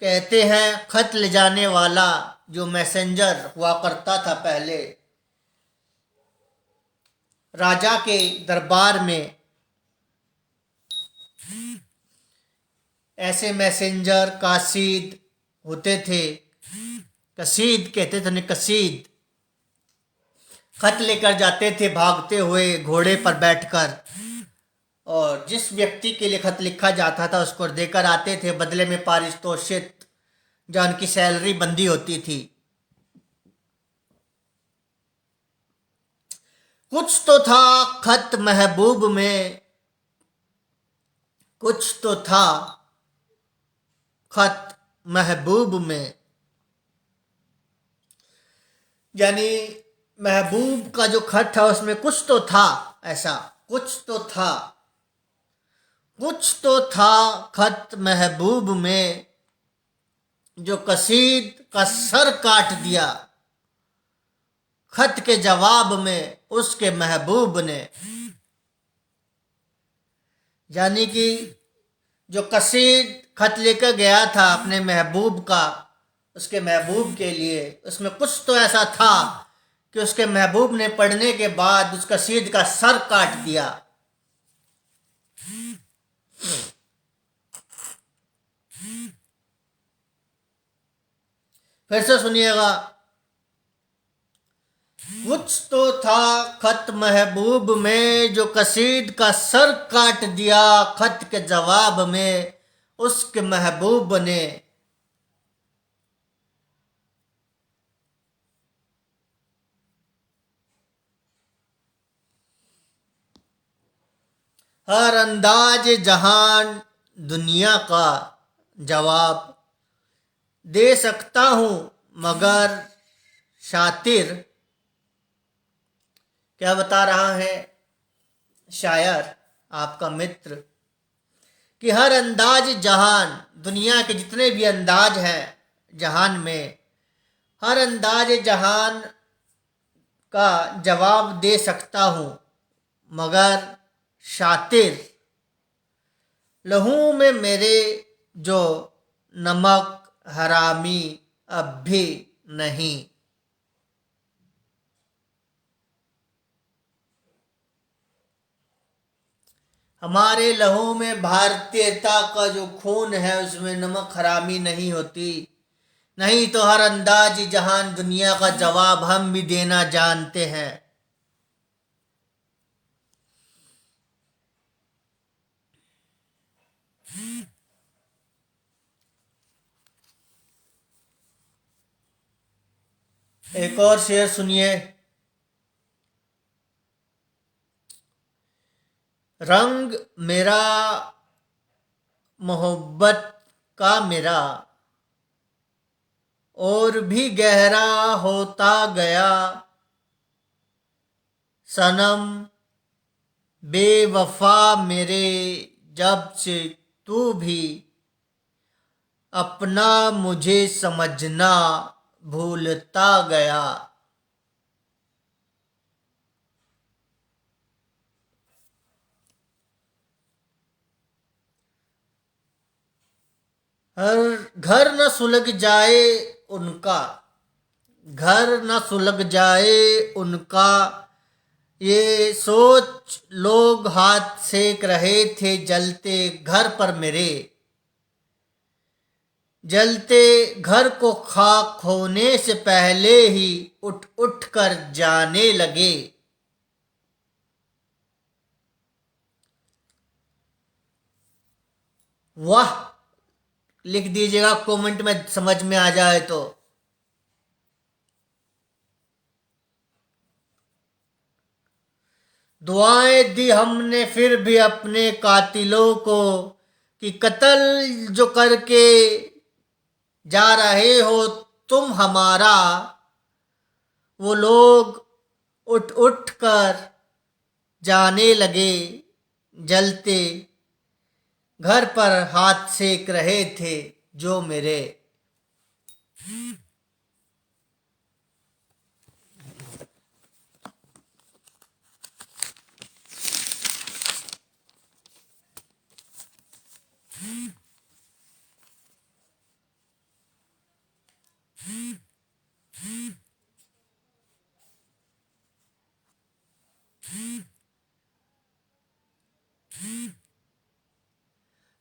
कहते हैं खत ले जाने वाला जो मैसेंजर हुआ करता था पहले राजा के दरबार में, ऐसे मैसेंजर कासिद होते थे। कसीद कहते थे, कसीद खत लेकर जाते थे भागते हुए घोड़े पर बैठकर, और जिस व्यक्ति के लिए खत लिखा जाता था उसको देकर आते थे, बदले में पारितोषिक जो उनकी सैलरी बंदी होती थी। कुछ तो था खत महबूब में, कुछ तो था खत महबूब में, यानी महबूब का जो खत था उसमें कुछ तो था, ऐसा कुछ तो था। कुछ तो था खत महबूब में जो कसीद का सर काट दिया खत के जवाब में उसके महबूब ने। यानी कि जो कसीद खत लेकर गया था अपने महबूब का, उसके महबूब के लिए, उसमें कुछ तो ऐसा था कि उसके महबूब ने पढ़ने के बाद उस कसीद का सर काट दिया। फिर से सुनिएगा, कुछ तो था खत महबूब में जो कसीद का सर काट दिया खत के जवाब में उसके महबूब ने। हर अंदाज जहान दुनिया का जवाब दे सकता हूं मगर शातिर। क्या बता रहा है शायर, आपका मित्र, कि हर अंदाज जहान, दुनिया के जितने भी अंदाज हैं जहान में, हर अंदाज जहान का जवाब दे सकता हूं मगर शातिर। लहू में मेरे जो नमक हरामी अब भी नहीं। हमारे लहू में भारतीयता का जो खून है उसमें नमक हरामी नहीं होती, नहीं तो हर अंदाज जहान दुनिया का जवाब हम भी देना जानते हैं। एक और शेर सुनिए, रंग मेरा मोहब्बत का मेरा और भी गहरा होता गया, सनम बेवफा मेरे जब से तू भी अपना मुझे समझना भूलता गया। हर घर न सुलग जाए उनका, घर न सुलग जाए उनका, ये सोच लोग हाथ सेक रहे थे जलते घर पर मेरे। जलते घर को खाक होने से पहले ही उठ उठ कर जाने लगे। वाह, लिख दीजिएगा कमेंट में समझ में आ जाए तो। दुआएं दी हमने फिर भी अपने कातिलों को, कि कत्ल जो करके जा रहे हो तुम हमारा, वो लोग उठ उठ कर जाने लगे। जलते घर पर हाथ सेक रहे थे जो मेरे।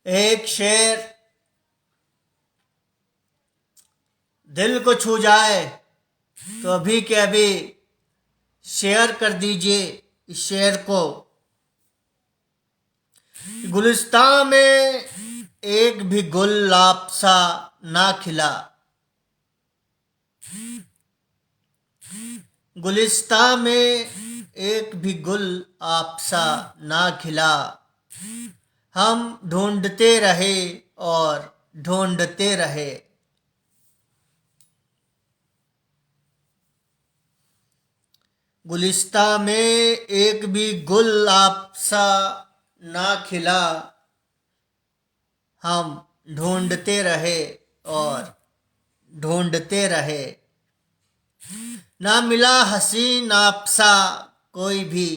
एक शेर दिल को छू जाए तो अभी के अभी शेयर कर दीजिए इस शेर को। गुलिस्तां में एक भी गुलाब सा ना खिला, गुलिस्तां में एक भी गुल आपसा ना खिला। हम ढूंढते रहे और ढूंढते रहे। गुलिस्तां में एक भी गुल आपसा ना खिला। हम ढूंढते रहे और ढूंढते रहे। ना मिला हसीन आपसा कोई भी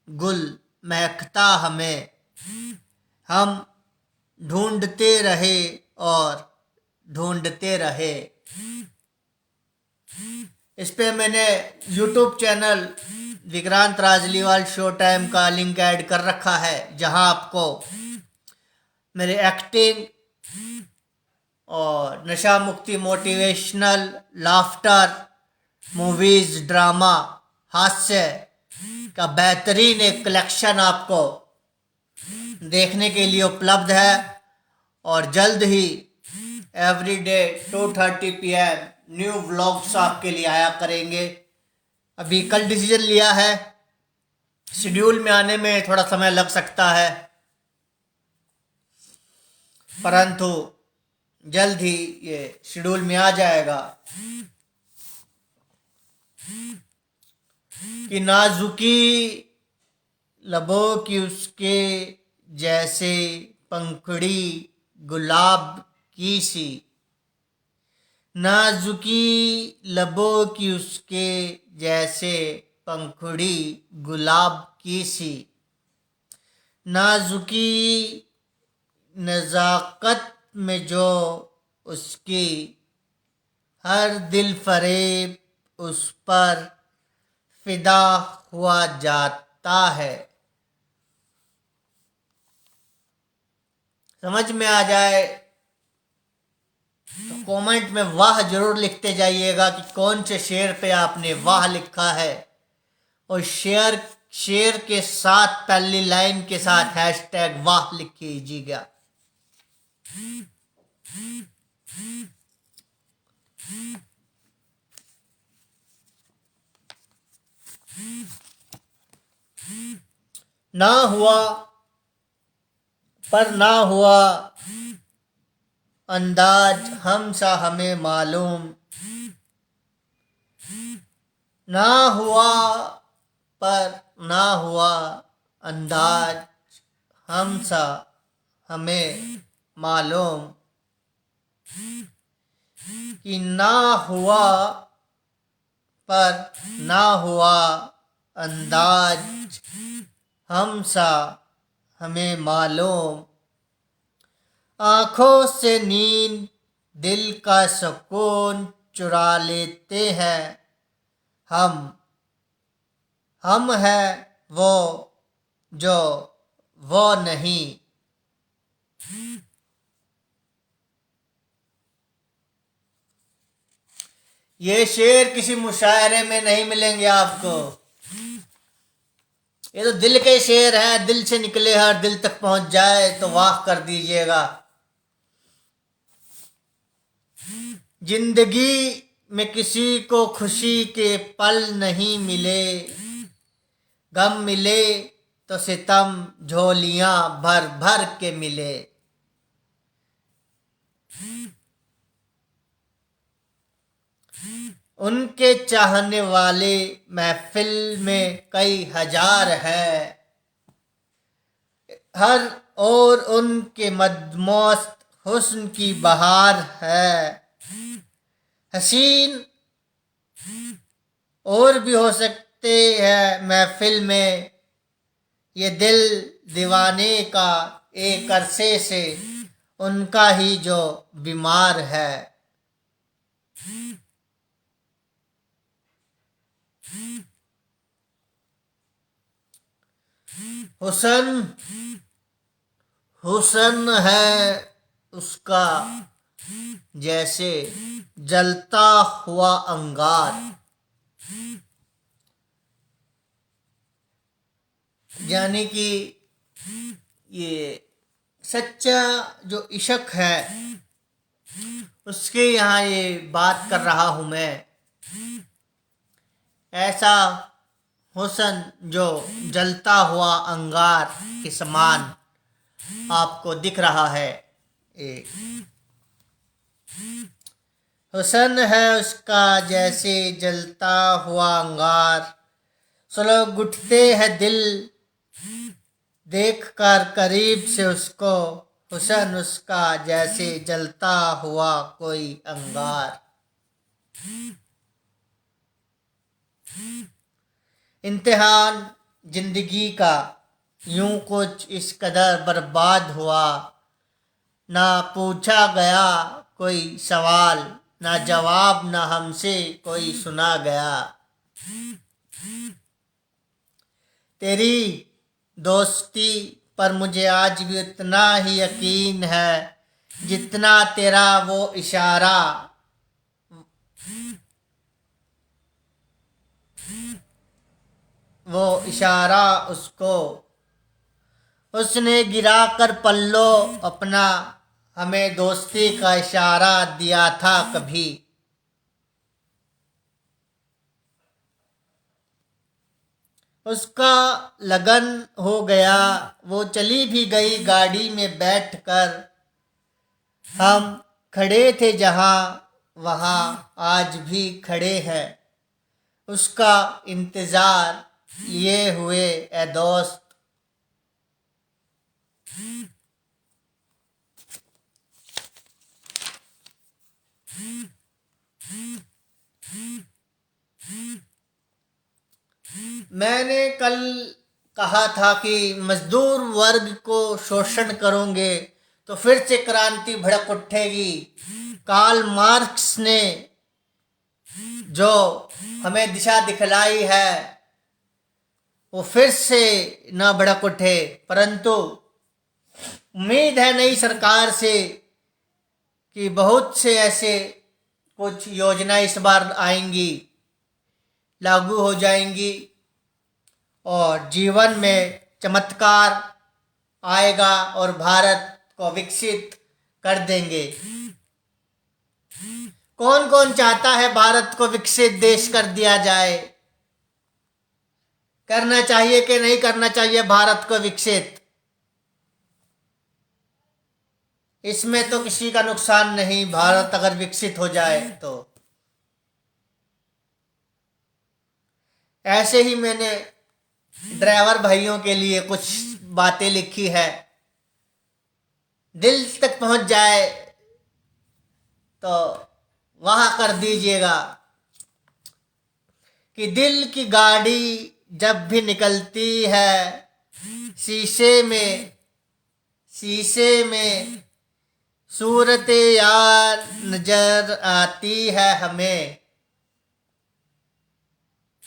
गुल महकता हमें। हम ढूंढते रहे और ढूंढते रहे। इस पे मैंने YouTube channel Vikrant Rajliwal show time का लिंक ऐड कर रखा है, जहां आपको मेरे एक्टिंग और नशा मुक्ति, मोटिवेशनल, लाफ्टर, मूवीज, ड्रामा, हास्य का बेहतरीन एक कलेक्शन आपको देखने के लिए उपलब्ध है। और जल्द ही एवरीडे 2:30 PM न्यू व्लॉग्स आपके लिए आया करेंगे। अभी कल डिसीजन लिया है, शेड्यूल में आने में थोड़ा समय लग सकता है, परंतु जल्द ही ये शेड्यूल में आ जाएगा। कि नाजुकी लबों की उसके जैसे पंखुड़ी गुलाब की सी, नाजुकी लबों की उसके जैसे पंखुड़ी गुलाब की सी। नाजुकी नज़ाकत में जो उसकी, हर दिल फरेब उस पर फिदा हुआ जाता है। समझ में आ जाए तो कमेंट में वाह जरूर लिखते जाइएगा कि कौन से शेर पे आपने वाह लिखा है। और शेर के साथ पहली लाइन के साथ हैशटैग वाह लिख कीजिएगा। ना हुआ पर ना हुआ अंदाज हम सा हमें मालूम। ना हुआ पर ना हुआ अंदाज हम सा हमें मालूम। कि ना हुआ पर ना हुआ अंदाज हम सा हमें मालूम। आँखों से नींद दिल का सुकून चुरा लेते हैं। हम है वो जो वो नहीं। ये शेर किसी मुशायरे में नहीं मिलेंगे आपको। ये तो दिल के शेर हैं, दिल से निकले हर दिल तक पहुंच जाए तो वाह कर दीजिएगा। जिंदगी में किसी को खुशी के पल नहीं मिले, गम मिले तो सितम झोलियां भर भर के मिले। उनके चाहने वाले महफिल में कई हजार हैं, हर और उनके मदमस्त हुस्न की बहार है। हसीन और भी हो सकते हैं महफिल में, ये दिल दीवाने का एक अरसे से उनका ही जो बीमार है। हुसन हुसन है उसका जैसे जलता हुआ अंगार। यानी कि ये सच्चा जो इश्क है उसके यहाँ ये बात कर रहा हूँ मैं। ऐसा हुस्न जो जलता हुआ अंगार के समान आपको दिख रहा है। एक हुस्न है उसका जैसे जलता हुआ अंगार, सुलग उठते हैं दिल देख कर करीब से उसको। हुस्न उसका जैसे जलता हुआ कोई अंगार। इम्तिहान जिंदगी का यूं कुछ इस कदर बर्बाद हुआ, ना पूछा गया कोई सवाल, ना जवाब ना हमसे कोई सुना गया। तेरी दोस्ती पर मुझे आज भी उतना ही यकीन है जितना तेरा वो इशारा, उसको उसने गिरा कर पल्लों अपना, हमें दोस्ती का इशारा दिया था कभी। उसका लगन हो गया, वो चली भी गई गाड़ी में बैठकर। हम खड़े थे जहां वहां आज भी खड़े हैं, उसका इंतजार लिए हुए ए दोस्त। मैंने कल कहा था कि मजदूर वर्ग को शोषण करोगे तो फिर से क्रांति भड़क उठेगी। कार्ल मार्क्स ने जो हमें दिशा दिखलाई है वो फिर से न भड़क उठे, परंतु उम्मीद है नई सरकार से कि बहुत से ऐसे कुछ योजना इस बार आएंगी, लागू हो जाएंगी और जीवन में चमत्कार आएगा और भारत को विकसित कर देंगे। कौन कौन चाहता है भारत को विकसित देश कर दिया जाए? करना चाहिए कि नहीं करना चाहिए भारत को विकसित? इसमें तो किसी का नुकसान नहीं, भारत अगर विकसित हो जाए तो। ऐसे ही मैंने ड्राइवर भाइयों के लिए कुछ बातें लिखी है, दिल तक पहुंच जाए तो वहां कर दीजिएगा कि दिल की गाड़ी जब भी निकलती है शीशे में सूरत यार नजर आती है हमें।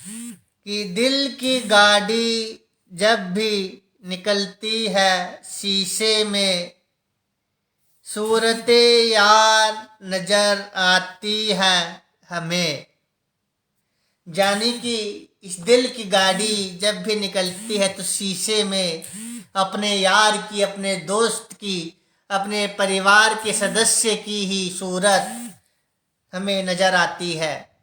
कि दिल की गाड़ी जब भी निकलती है शीशे में, सूरते यार नजर आती है हमें। यानी कि इस दिल की गाड़ी जब भी निकलती है तो शीशे में अपने यार की, अपने दोस्त की, अपने परिवार के सदस्य की ही सूरत हमें नजर आती है।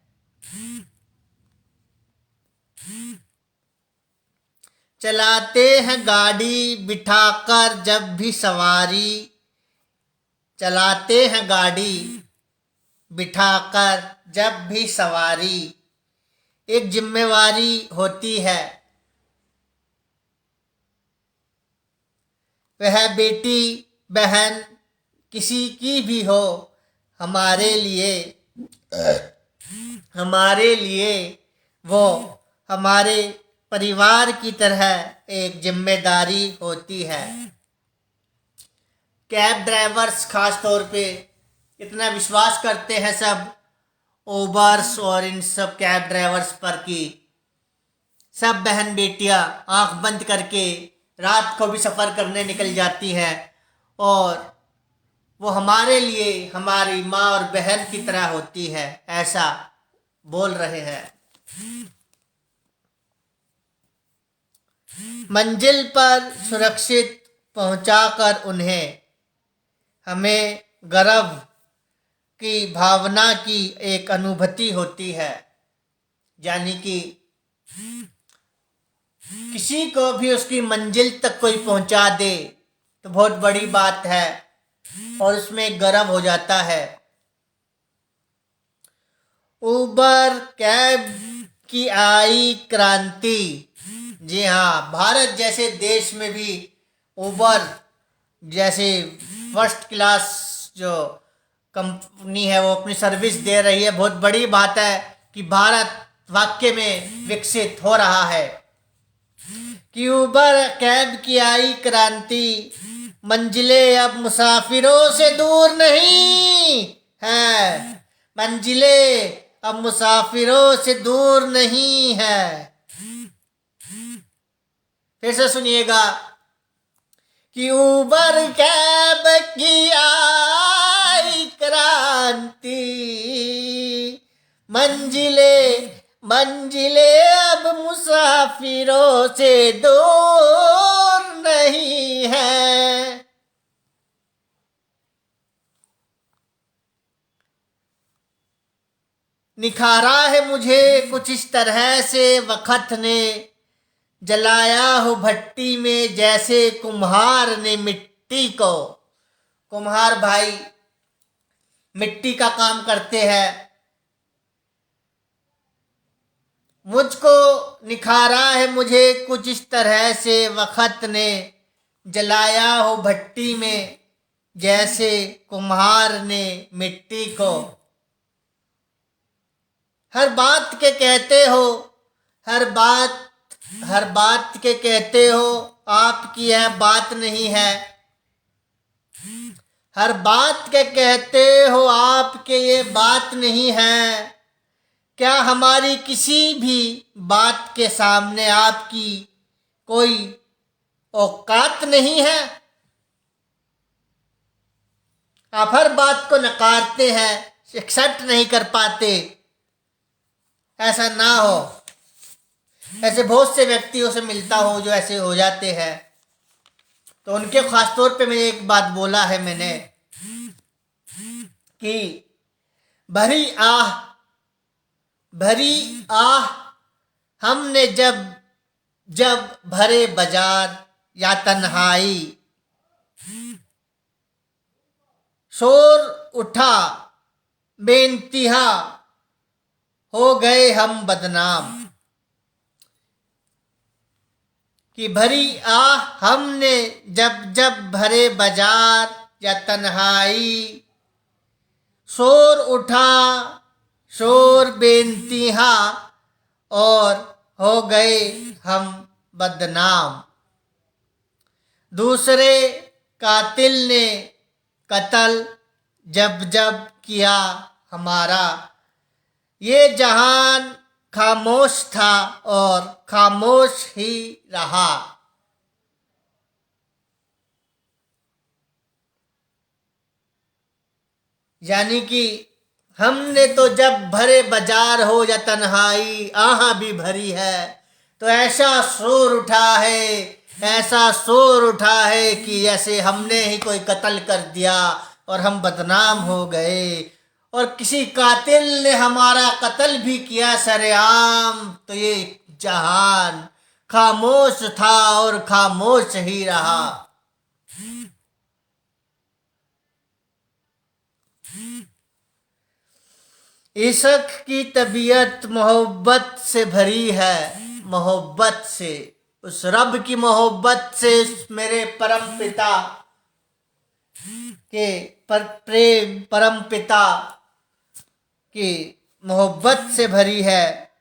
चलाते हैं गाड़ी बिठाकर जब भी सवारी, चलाते हैं गाड़ी बिठाकर जब भी सवारी, एक जिम्मेवारी होती है। वह बेटी बहन किसी की भी हो, हमारे लिए वो हमारे परिवार की तरह एक जिम्मेदारी होती है। कैब ड्राइवर्स खास तौर पे इतना विश्वास करते हैं सब ओबर्स और इन सब कैब ड्राइवर्स पर कि सब बहन बेटियां आंख बंद करके रात को भी सफ़र करने निकल जाती हैं और वो हमारे लिए हमारी माँ और बहन की तरह होती है, ऐसा बोल रहे हैं। मंजिल पर सुरक्षित पहुंचाकर उन्हें हमें गर्व की भावना की एक अनुभूति होती है। यानी कि किसी को भी उसकी मंजिल तक कोई पहुंचा दे तो बहुत बड़ी बात है और उसमें गर्व हो जाता है। उबर कैब की आई क्रांति। जी हाँ, भारत जैसे देश में भी उबर जैसे फर्स्ट क्लास जो कंपनी है वो अपनी सर्विस दे रही है। बहुत बड़ी बात है कि भारत वाकई में विकसित हो रहा है कि उबर कैब की आई क्रांति। मंजिलें अब मुसाफिरों से दूर नहीं है, मंजिलें अब मुसाफिरों से दूर नहीं है। फिर से सुनिएगा कि उबर कैब की आई क्रांति, मंजिलें अब मुसाफिरों से दूर नहीं है। निखारा है मुझे कुछ इस तरह से वक्त ने, जलाया हो भट्टी में जैसे कुम्हार ने मिट्टी को। कुम्हार भाई मिट्टी का काम करते हैं। मुझको निखारा है मुझे कुछ इस तरह से वक्त ने, जलाया हो भट्टी में जैसे कुम्हार ने मिट्टी को। हर बात के कहते हो, हर बात के कहते हो आपकी यह बात नहीं है। हर बात के कहते हो आपके ये बात नहीं है। क्या हमारी किसी भी बात के सामने आपकी कोई औकात नहीं है? आप हर बात को नकारते हैं, एक्सेप्ट नहीं कर पाते। ऐसा ना हो। ऐसे बहुत से व्यक्तियों से मिलता हूँ जो ऐसे हो जाते हैं, तो उनके खास तौर पे मैंने एक बात बोला है मैंने कि भरी आह हमने जब भरे बाजार या तन्हाई, शोर उठा बेइंतहा हो गए हम बदनाम। कि भरी आह हमने जब भरे बाजार या तन्हाई, शोर उठा शोर बेइंतहा और हो गए हम बदनाम। दूसरे कातिल ने कत्ल जब किया हमारा, ये जहान खामोश था और खामोश ही रहा। यानी कि हमने तो जब भरे बाजार हो या तन्हाई आहा भी भरी है, तो ऐसा शोर उठा है, ऐसा शोर उठा है कि ऐसे हमने ही कोई कत्ल कर दिया और हम बदनाम हो गए, और किसी कातिल ने हमारा कत्ल भी किया सरेआम। तो ये जहान खामोश था और खामोश ही रहा। इश्क की तबीयत मोहब्बत से भरी है, मोहब्बत से, उस रब की मोहब्बत से, उस मेरे परम पिता के प्रेम, परम पिता की मोहब्बत से भरी है,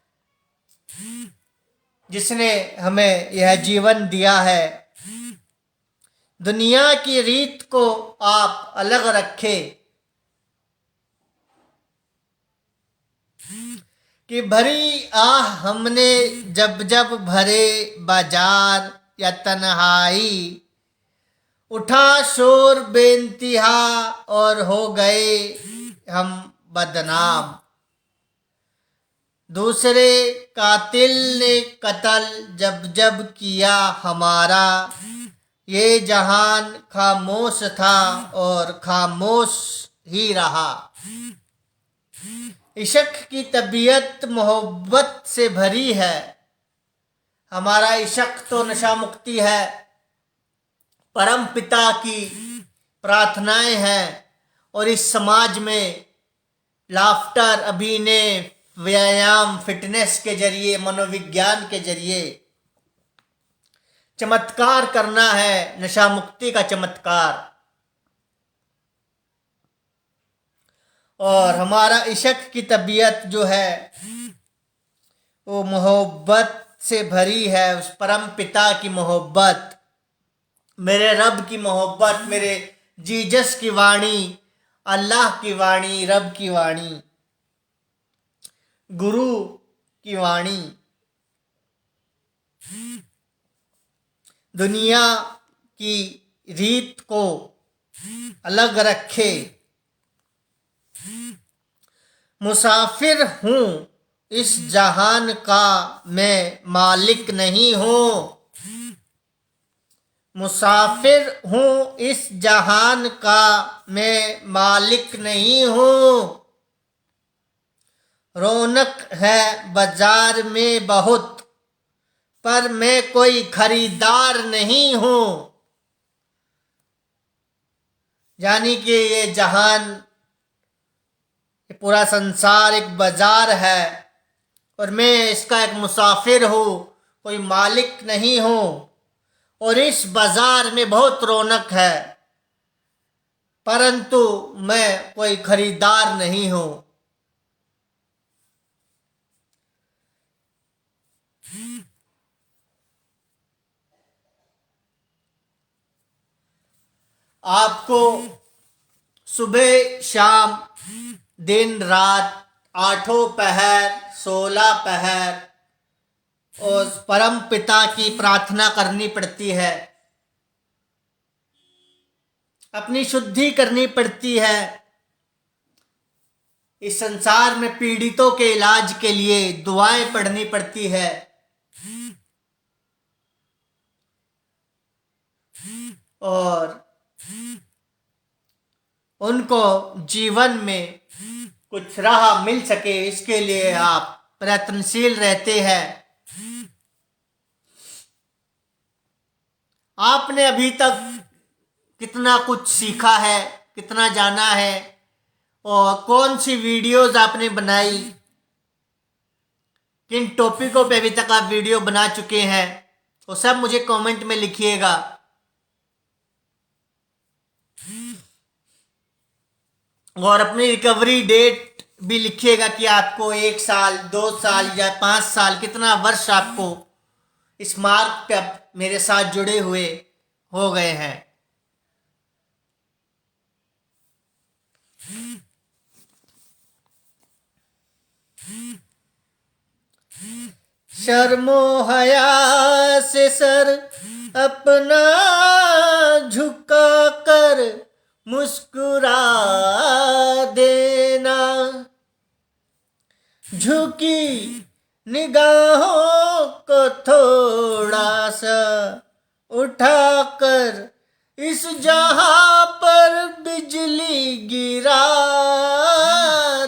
जिसने हमें यह जीवन दिया है। दुनिया की रीत को आप अलग रखें कि भरी आह हमने जब जब भरे बाजार या तन्हाई, उठा शोर बेइंतहा और हो गए हम बदनाम। दूसरे कातिल ने कत्ल जब जब किया हमारा, ये जहान खामोश था और खामोश ही रहा। इश्क की तबीयत मोहब्बत से भरी है। हमारा इश्क तो नशा मुक्ति है, परम पिता की प्रार्थनाएं हैं, और इस समाज में लाफ्टर, अभिनय, व्यायाम, फिटनेस के जरिए, मनोविज्ञान के जरिए चमत्कार करना है, नशा मुक्ति का चमत्कार। और हमारा इश्क की तबीयत जो है वो मोहब्बत से भरी है, उस परम पिता की मोहब्बत, मेरे रब की मोहब्बत, मेरे जीसस की वाणी, अल्लाह की वाणी, रब की वाणी, गुरु की वाणी। दुनिया की रीत को अलग रखे। मुसाफिर हूँ इस जहान का, मैं मालिक नहीं हूँ। मुसाफिर हूँ इस जहान का, मैं मालिक नहीं हूँ। रौनक है बाजार में बहुत, पर मैं कोई खरीदार नहीं हूँ। यानी कि ये जहान, ये पूरा संसार एक बाजार है, और मैं इसका एक मुसाफिर हूँ, कोई मालिक नहीं हूँ। और इस बाजार में बहुत रौनक है, परंतु मैं कोई खरीदार नहीं हूँ। आपको सुबह शाम, दिन रात, आठों पहर, 16 पहर और परम पिता की प्रार्थना करनी पड़ती है, अपनी शुद्धि करनी पड़ती है। इस संसार में पीड़ितों के इलाज के लिए दुआएं पढ़नी पड़ती है, और उनको जीवन में कुछ राह मिल सके, इसके लिए आप प्रयत्नशील रहते हैं। आपने अभी तक कितना कुछ सीखा है, कितना जाना है, और कौन सी वीडियोस आपने बनाई, किन टॉपिकों पे अभी तक आप वीडियो बना चुके हैं, वो सब मुझे कमेंट में लिखिएगा। और अपनी रिकवरी डेट भी लिखिएगा कि आपको 1 साल, 2 साल या 5 साल, कितना वर्ष आपको इस मार्ग पे मेरे साथ जुड़े हुए हो गए हैं। शर्मो हया से सर अपना झुका कर मुस्कुरा देना, झुकी निगाहों को थोड़ा सा उठाकर इस जहां पर बिजली गिरा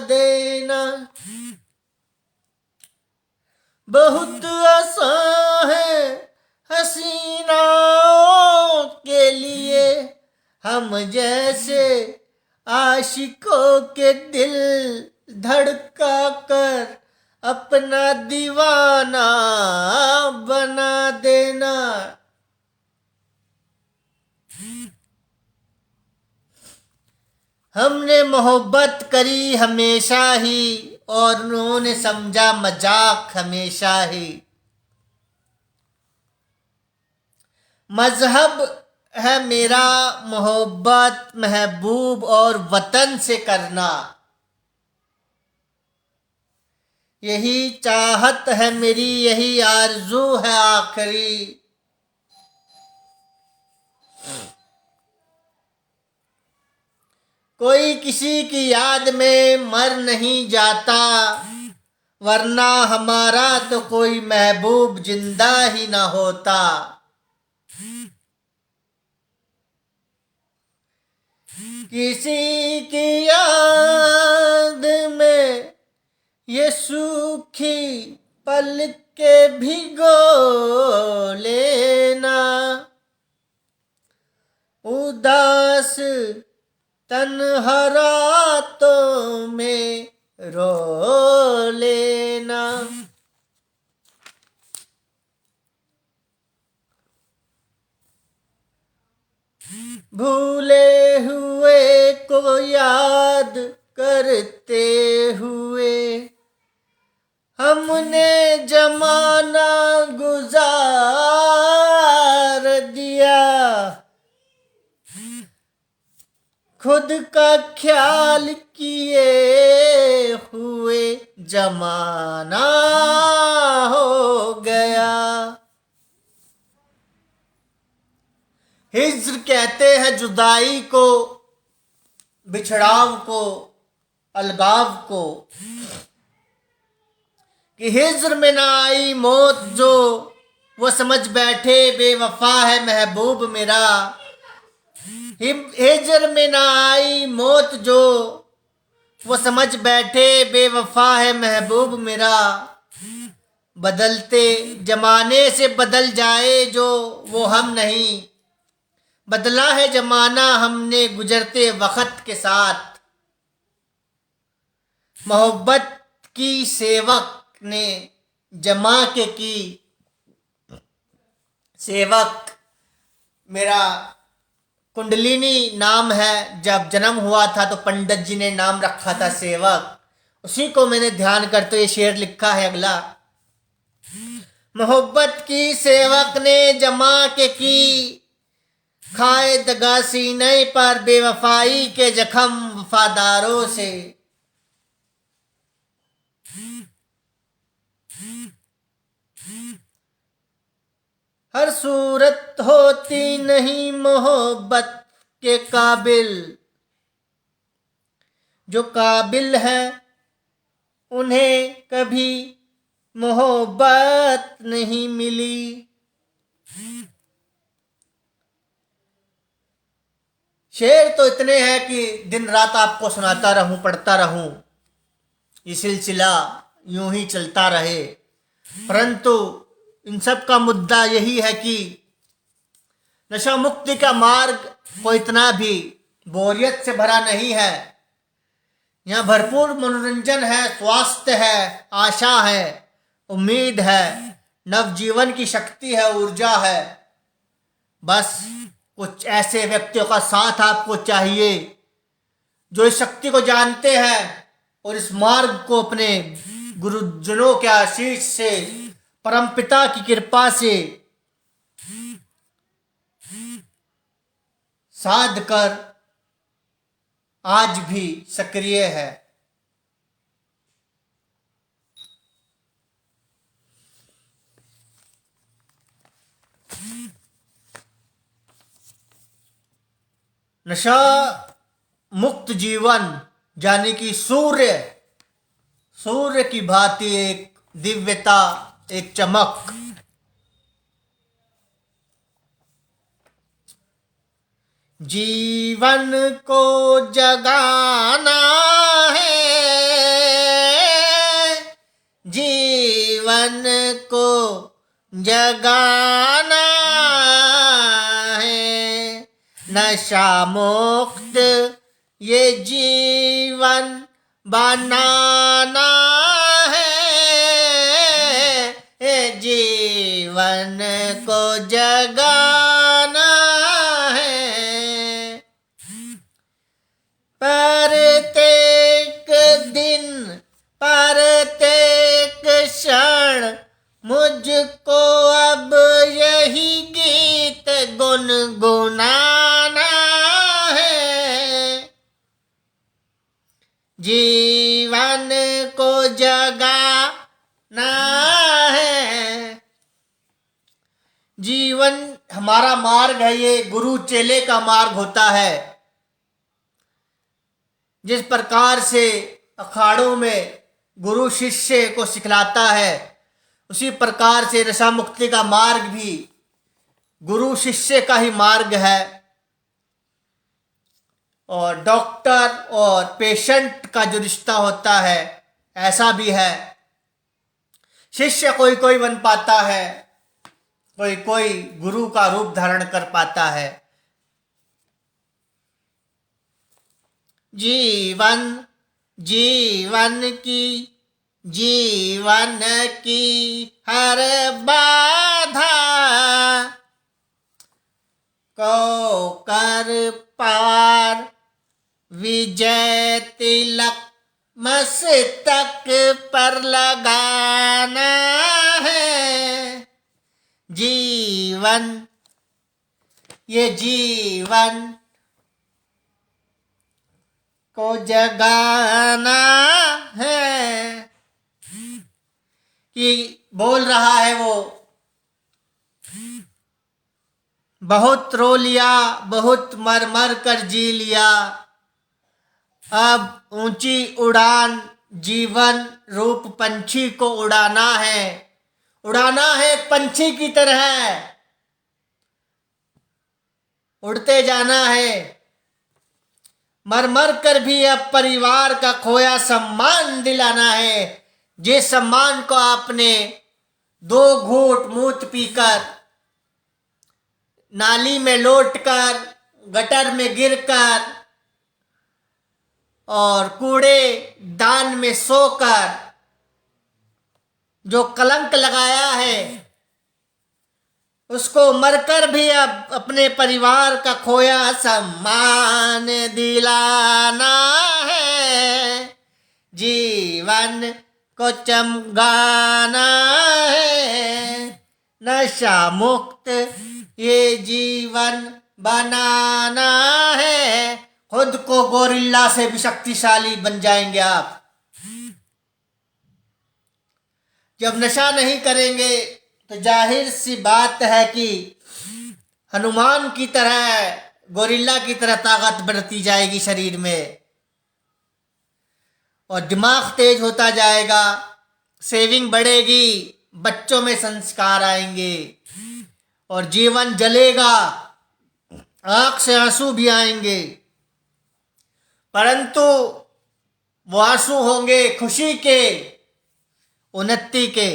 देना। बहुत आसान है हसीनाओं के लिए हम जैसे आशिकों के दिल धड़का कर अपना दीवाना बना देना। हमने मोहब्बत करी हमेशा ही और उन्होंने समझा मजाक हमेशा ही। मजहब है मेरा मोहब्बत महबूब और वतन से करना, यही चाहत है मेरी, यही आरज़ू है आखिरी। कोई किसी की याद में मर नहीं जाता, वरना हमारा तो कोई महबूब जिंदा ही ना होता। किसी की याद में ये सूखी पल के भिगो लेना, उदास तन्हा रातों में रो लेना। भूले हुए को याद करते हुए हमने जमाना गुजार दिया, खुद का ख्याल किए हुए जमाना हो गया। हिज्र कहते हैं जुदाई को, बिछड़ाव को, अलगाव को, कि हिज्र में ना आई मौत जो वो समझ बैठे बेवफा है महबूब मेरा। हिज्र में ना आई मौत जो वो समझ बैठे बेवफा है महबूब मेरा। बदलते जमाने से बदल जाए जो वो हम नहीं, बदला है जमाना हमने गुजरते वक्त के साथ। मोहब्बत की सेवक ने जमा के की, सेवक मेरा कुंडलिनी नाम है। जब जन्म हुआ था तो पंडित जी ने नाम रखा था सेवक, उसी को मैंने ध्यान करते ये शेर लिखा है अगला। मोहब्बत की सेवक ने जमा के की, खाए दगा सीने पर बेवफाई के जख्म वफादारों से। हर सूरत होती नहीं मोहब्बत के काबिल, जो काबिल है उन्हें कभी मोहब्बत नहीं मिली। शेर तो इतने हैं कि दिन रात आपको सुनाता रहूं, पढ़ता रहूं, ये सिलसिला यूं ही चलता रहे। परंतु इन सब का मुद्दा यही है कि नशा मुक्ति का मार्ग कोई इतना भी बोरियत से भरा नहीं है। यहाँ भरपूर मनोरंजन है, स्वास्थ्य है, आशा है, उम्मीद है, नवजीवन की शक्ति है, ऊर्जा है। बस कुछ ऐसे व्यक्तियों का साथ आपको चाहिए जो इस शक्ति को जानते हैं और इस मार्ग को अपने गुरुजनों के आशीष से, परमपिता की कृपा से साध कर आज भी सक्रिय है। नशा मुक्त जीवन यानी कि सूर्य की भांति एक दिव्यता, एक चमक। जीवन को जगाना है, जीवन को जगाना है, नशा मुक्त ये जीवन बनाना है, ये जीवन को जगाना है। प्रत्येक दिन, प्रत्येक क्षण मुझको अब यही गीत गुनगुनाना है, जीवन को जगाना है। जीवन हमारा मार्ग है, ये गुरु चेले का मार्ग होता है। जिस प्रकार से अखाड़ों में गुरु शिष्य को सिखलाता है, उसी प्रकार से नशा मुक्ति का मार्ग भी गुरु शिष्य का ही मार्ग है। और डॉक्टर और पेशेंट का जो रिश्ता होता है ऐसा भी है। शिष्य कोई कोई बन पाता है, कोई कोई गुरु का रूप धारण कर पाता है। जीवन की हर बाधा को कर पार, विजय तिलक मस्तक पर लगाना है, जीवन ये जीवन को जगाना है। कि बोल रहा है वो, बहुत रो लिया, बहुत मर मर कर जी लिया, अब ऊंची उड़ान जीवन रूप पंछी को उड़ाना है, उड़ाना है पंछी की तरह, उड़ते जाना है। मर मर कर भी अब परिवार का खोया सम्मान दिलाना है, जिस सम्मान को आपने 2 घूंट मूत पीकर, नाली में लौटकर, गटर में गिरकर और कूड़े दान में सोकर जो कलंक लगाया है, उसको मरकर भी अब अपने परिवार का खोया सम्मान दिलाना है, जीवन को चमकाना है, नशा मुक्त ये जीवन बनाना है। खुद को गोरिल्ला से भी शक्तिशाली बन जाएंगे आप। जब नशा नहीं करेंगे तो जाहिर सी बात है कि हनुमान की तरह, गोरिल्ला की तरह ताकत बढ़ती जाएगी शरीर में, और दिमाग तेज होता जाएगा, सेविंग बढ़ेगी, बच्चों में संस्कार आएंगे और जीवन जलेगा, आंख से आंसू भी आएंगे, परंतु वो आंसू होंगे खुशी के, उन्नति के।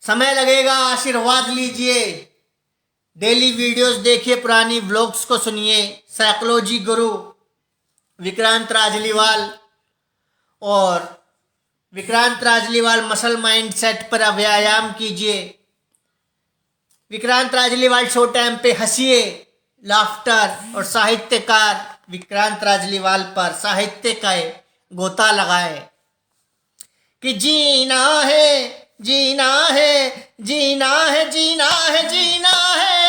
समय लगेगा, आशीर्वाद लीजिए, डेली वीडियोस देखिए, पुरानी व्लॉग्स को सुनिए। साइकोलॉजी गुरु विक्रांत राजलीवाल और Vikrant Rajliwal muscle mind set पर व्यायाम कीजिए। विक्रांत राजलीवाल शो टाइम पे हंसिए, लाफ्टर, और साहित्यकार विक्रांत राजलीवाल पर साहित्य का गोता लगाए कि जीना है, जीना है, जीना है, जीना है, जीना है,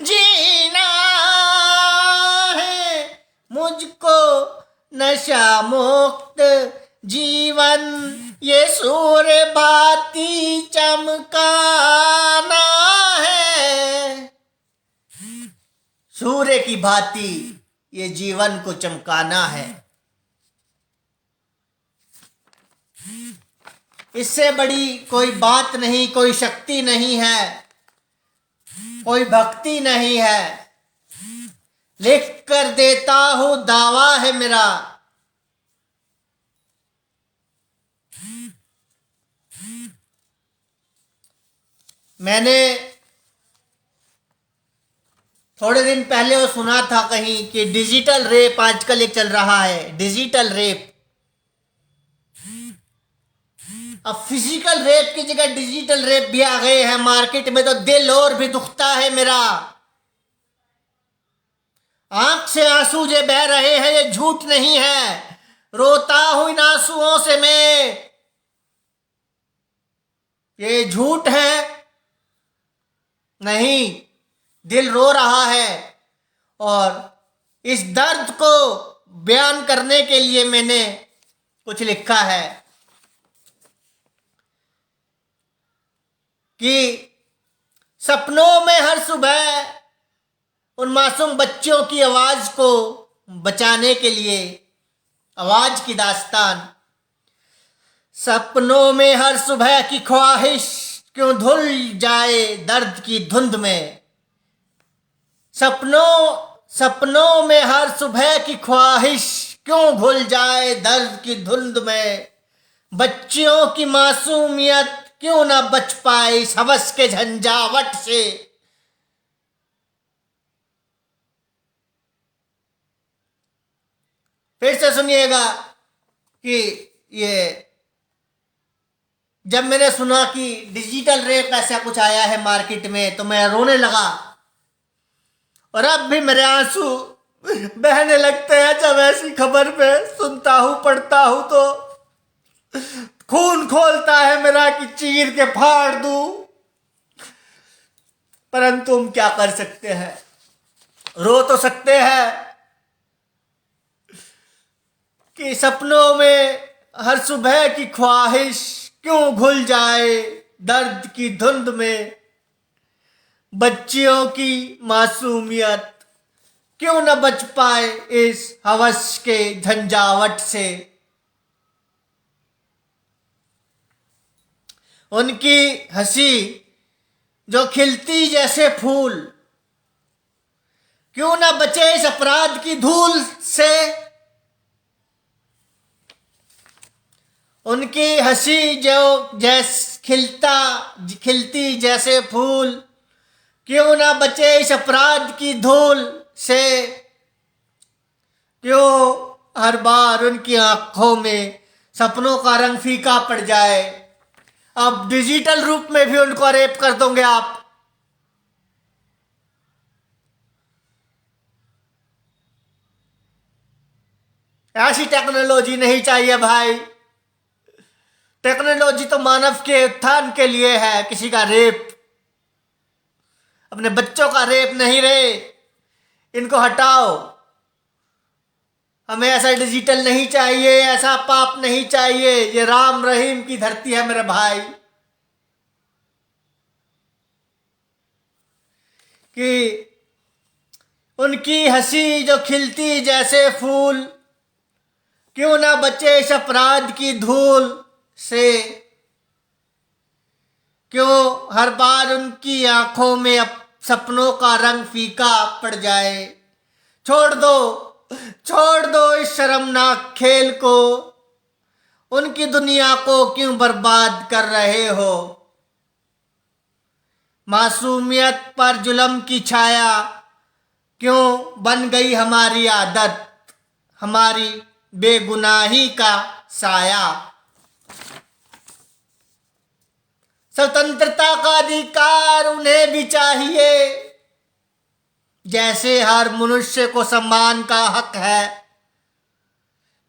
जीना है, मुझको नशा मुक्त जीवन ये सूर्य भांति चमकाना है, सूर्य की भांति ये जीवन को चमकाना है। इससे बड़ी कोई बात नहीं, कोई शक्ति नहीं है, कोई भक्ति नहीं है। लिख कर देता हूं, दावा है मेरा, मैंने थोड़े दिन पहले वो सुना था कहीं कि डिजिटल रेप आजकल एक चल रहा है, डिजिटल रेप। अब फिजिकल रेप की जगह डिजिटल रेप भी आ गए हैं मार्केट में, तो दिल और भी दुखता है मेरा। आंख से आंसू जो बह रहे हैं ये झूठ नहीं है, रोता हूं इन आंसुओं से मैं, ये झूठ है नहीं, दिल रो रहा है। और इस दर्द को बयान करने के लिए मैंने कुछ लिखा है कि सपनों में हर सुबह उन मासूम बच्चों की आवाज को बचाने के लिए, आवाज की दास्तान। सपनों में हर सुबह की ख्वाहिश क्यों धुल जाए दर्द की धुंध में, सपनों में हर सुबह की ख्वाहिश क्यों घुल जाए दर्द की धुंध में, बच्चियों की मासूमियत क्यों ना बच पाए इस हवस के झंझावट से। फिर से सुनिएगा कि ये जब मैंने सुना कि डिजिटल रेप ऐसा कुछ आया है मार्केट में तो मैं रोने लगा, और अब भी मेरे आंसू बहने लगते हैं जब ऐसी खबर पे सुनता हूं, पढ़ता हूं तो खून खोलता है मेरा कि चीर के फाड़ दूं। परंतु हम क्या कर सकते हैं, रो तो सकते हैं कि सपनों में हर सुबह की ख्वाहिश क्यों घुल जाए दर्द की धुंध में, बच्चियों की मासूमियत क्यों न बच पाए इस हवस के झंझावट से। उनकी हंसी जो खिलती जैसे फूल क्यों न बचे इस अपराध की धूल से, उनकी हंसी जो खिलती जैसे फूल क्यों ना बचे इस अपराध की धूल से, क्यों हर बार उनकी आंखों में सपनों का रंग फीका पड़ जाए। अब डिजिटल रूप में भी उनको रेप कर दोगे आप। ऐसी टेक्नोलॉजी नहीं चाहिए भाई। टेक्नोलॉजी तो मानव के उत्थान के लिए है, किसी का रेप, अपने बच्चों का रेप नहीं रे, इनको हटाओ। हमें ऐसा डिजिटल नहीं चाहिए, ऐसा पाप नहीं चाहिए। ये राम रहीम की धरती है मेरे भाई, कि उनकी हंसी जो खिलती जैसे फूल क्यों ना बचे इस अपराध की धूल से, क्यों हर बार उनकी आंखों में सपनों का रंग फीका पड़ जाए। छोड़ दो इस शर्मनाक खेल को, उनकी दुनिया को क्यों बर्बाद कर रहे हो। मासूमियत पर जुल्म की छाया क्यों बन गई हमारी आदत, हमारी बेगुनाही का साया। स्वतंत्रता का अधिकार उन्हें भी चाहिए, जैसे हर मनुष्य को सम्मान का हक है,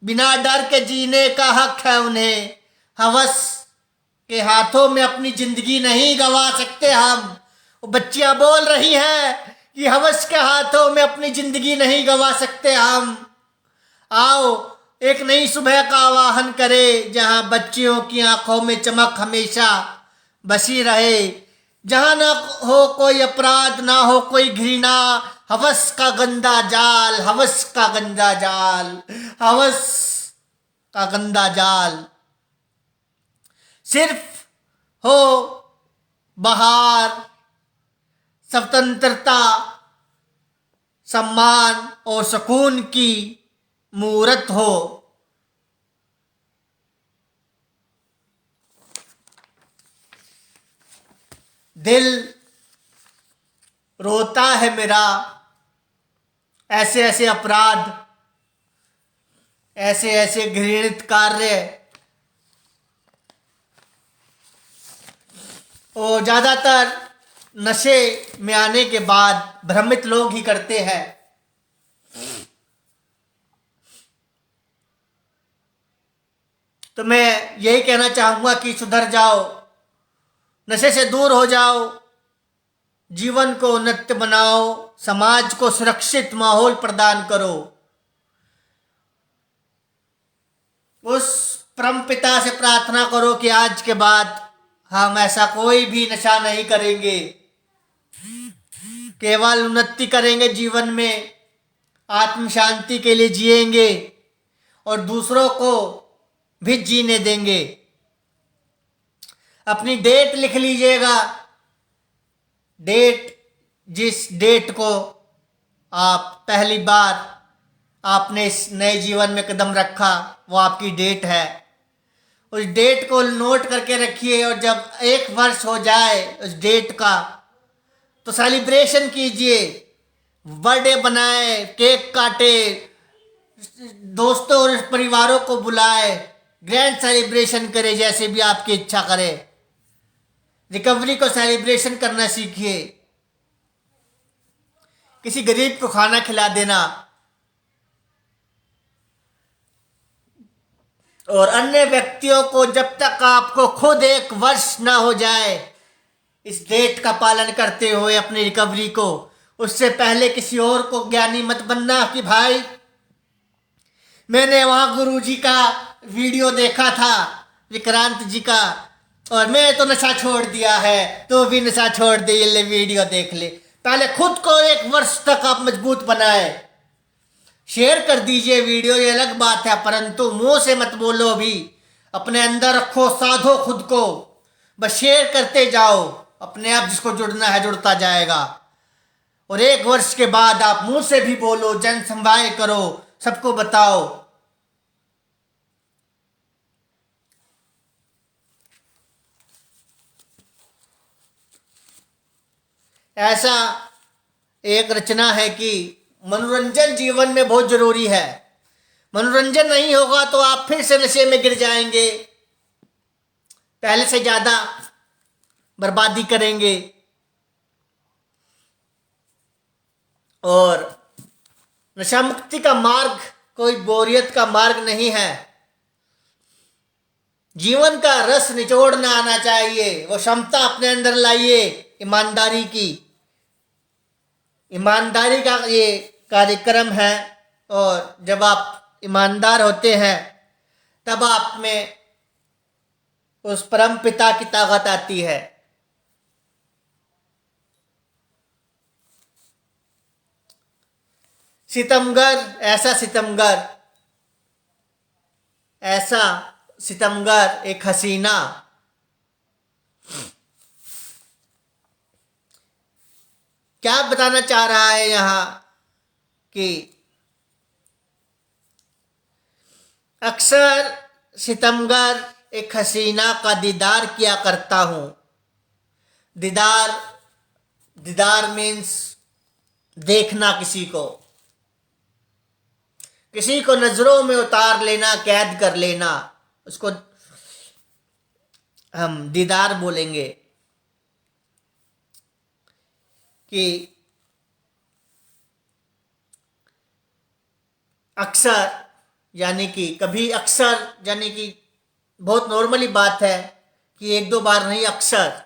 बिना डर के जीने का हक है उन्हें। हवस के हाथों में अपनी जिंदगी नहीं गंवा सकते हम। वो बच्चियां बोल रही हैं कि हवस के हाथों में अपनी जिंदगी नहीं गंवा सकते हम। आओ एक नई सुबह का आवाहन करे, जहां बच्चियों की आंखों में चमक हमेशा बसी रहे, जहां ना हो कोई अपराध, ना हो कोई घृणा, हवस का गंदा जाल, हवस का गंदा जाल, हवस का गंदा जाल। सिर्फ हो बहार, स्वतंत्रता, सम्मान और सुकून की मूरत हो। दिल रोता है मेरा, ऐसे ऐसे अपराध, ऐसे ऐसे घृणित कार्य और ज्यादातर नशे में आने के बाद भ्रमित लोग ही करते हैं। तो मैं यही कहना चाहूंगा कि सुधर जाओ, नशे से दूर हो जाओ, जीवन को उन्नत बनाओ, समाज को सुरक्षित माहौल प्रदान करो। उस परम पिता से प्रार्थना करो कि आज के बाद हम ऐसा कोई भी नशा नहीं करेंगे, केवल उन्नति करेंगे जीवन में, आत्म शांति के लिए जिएंगे और दूसरों को भी जीने देंगे। अपनी डेट लिख लीजिएगा, डेट, जिस डेट को आप पहली बार आपने इस नए जीवन में कदम रखा, वो आपकी डेट है। उस डेट को नोट करके रखिए और जब 1 वर्ष हो जाए उस डेट का, तो सेलिब्रेशन कीजिए, बर्थडे बनाए, केक काटे, दोस्तों और परिवारों को बुलाए, ग्रैंड सेलिब्रेशन करे, जैसे भी आपकी इच्छा करे। रिकवरी को सेलिब्रेशन करना सीखिए। किसी गरीब को खाना खिला देना और अन्य व्यक्तियों को, जब तक आपको खुद 1 वर्ष ना हो जाए इस डेट का पालन करते हुए अपनी रिकवरी को, उससे पहले किसी और को ज्ञानी मत बनना कि भाई मैंने वहां गुरुजी का वीडियो देखा था, विक्रांत जी का, और मैं तो नशा छोड़ दिया है, तो भी नशा छोड़ दे, ये ले वीडियो देख ले। पहले खुद को 1 वर्ष तक आप मजबूत बनाए। शेयर कर दीजिए वीडियो, ये अलग बात है, परंतु मुंह से मत बोलो, भी अपने अंदर रखो, साधो खुद को, बस शेयर करते जाओ, अपने आप जिसको जुड़ना है जुड़ता जाएगा। और 1 वर्ष के बाद आप मुंह से भी बोलो, जन संवाद करो, सबको बताओ। ऐसा एक रचना है कि मनोरंजन जीवन में बहुत जरूरी है। मनोरंजन नहीं होगा तो आप फिर से नशे में गिर जाएंगे, पहले से ज्यादा बर्बादी करेंगे। और नशा मुक्ति का मार्ग कोई बोरियत का मार्ग नहीं है। जीवन का रस निचोड़ना आना चाहिए, वो क्षमता अपने अंदर लाइए, ईमानदारी की, ईमानदारी का ये कार्यक्रम है। और जब आप ईमानदार होते हैं तब आप में उस परम पिता की ताकत आती है। सितमगर, ऐसा सितमगर, ऐसा सितमगर, एक हसीना। क्या बताना चाह रहा है यहाँ कि अक्सर सितमगर एक हसीना का दीदार किया करता हूँ। दीदार, दीदार मीन्स देखना, किसी को नजरों में उतार लेना, कैद कर लेना, उसको हम दीदार बोलेंगे। कि अक्सर यानी कि कभी, अक्सर यानी कि बहुत नॉर्मली बात है कि 1-2 बार नहीं, अक्सर।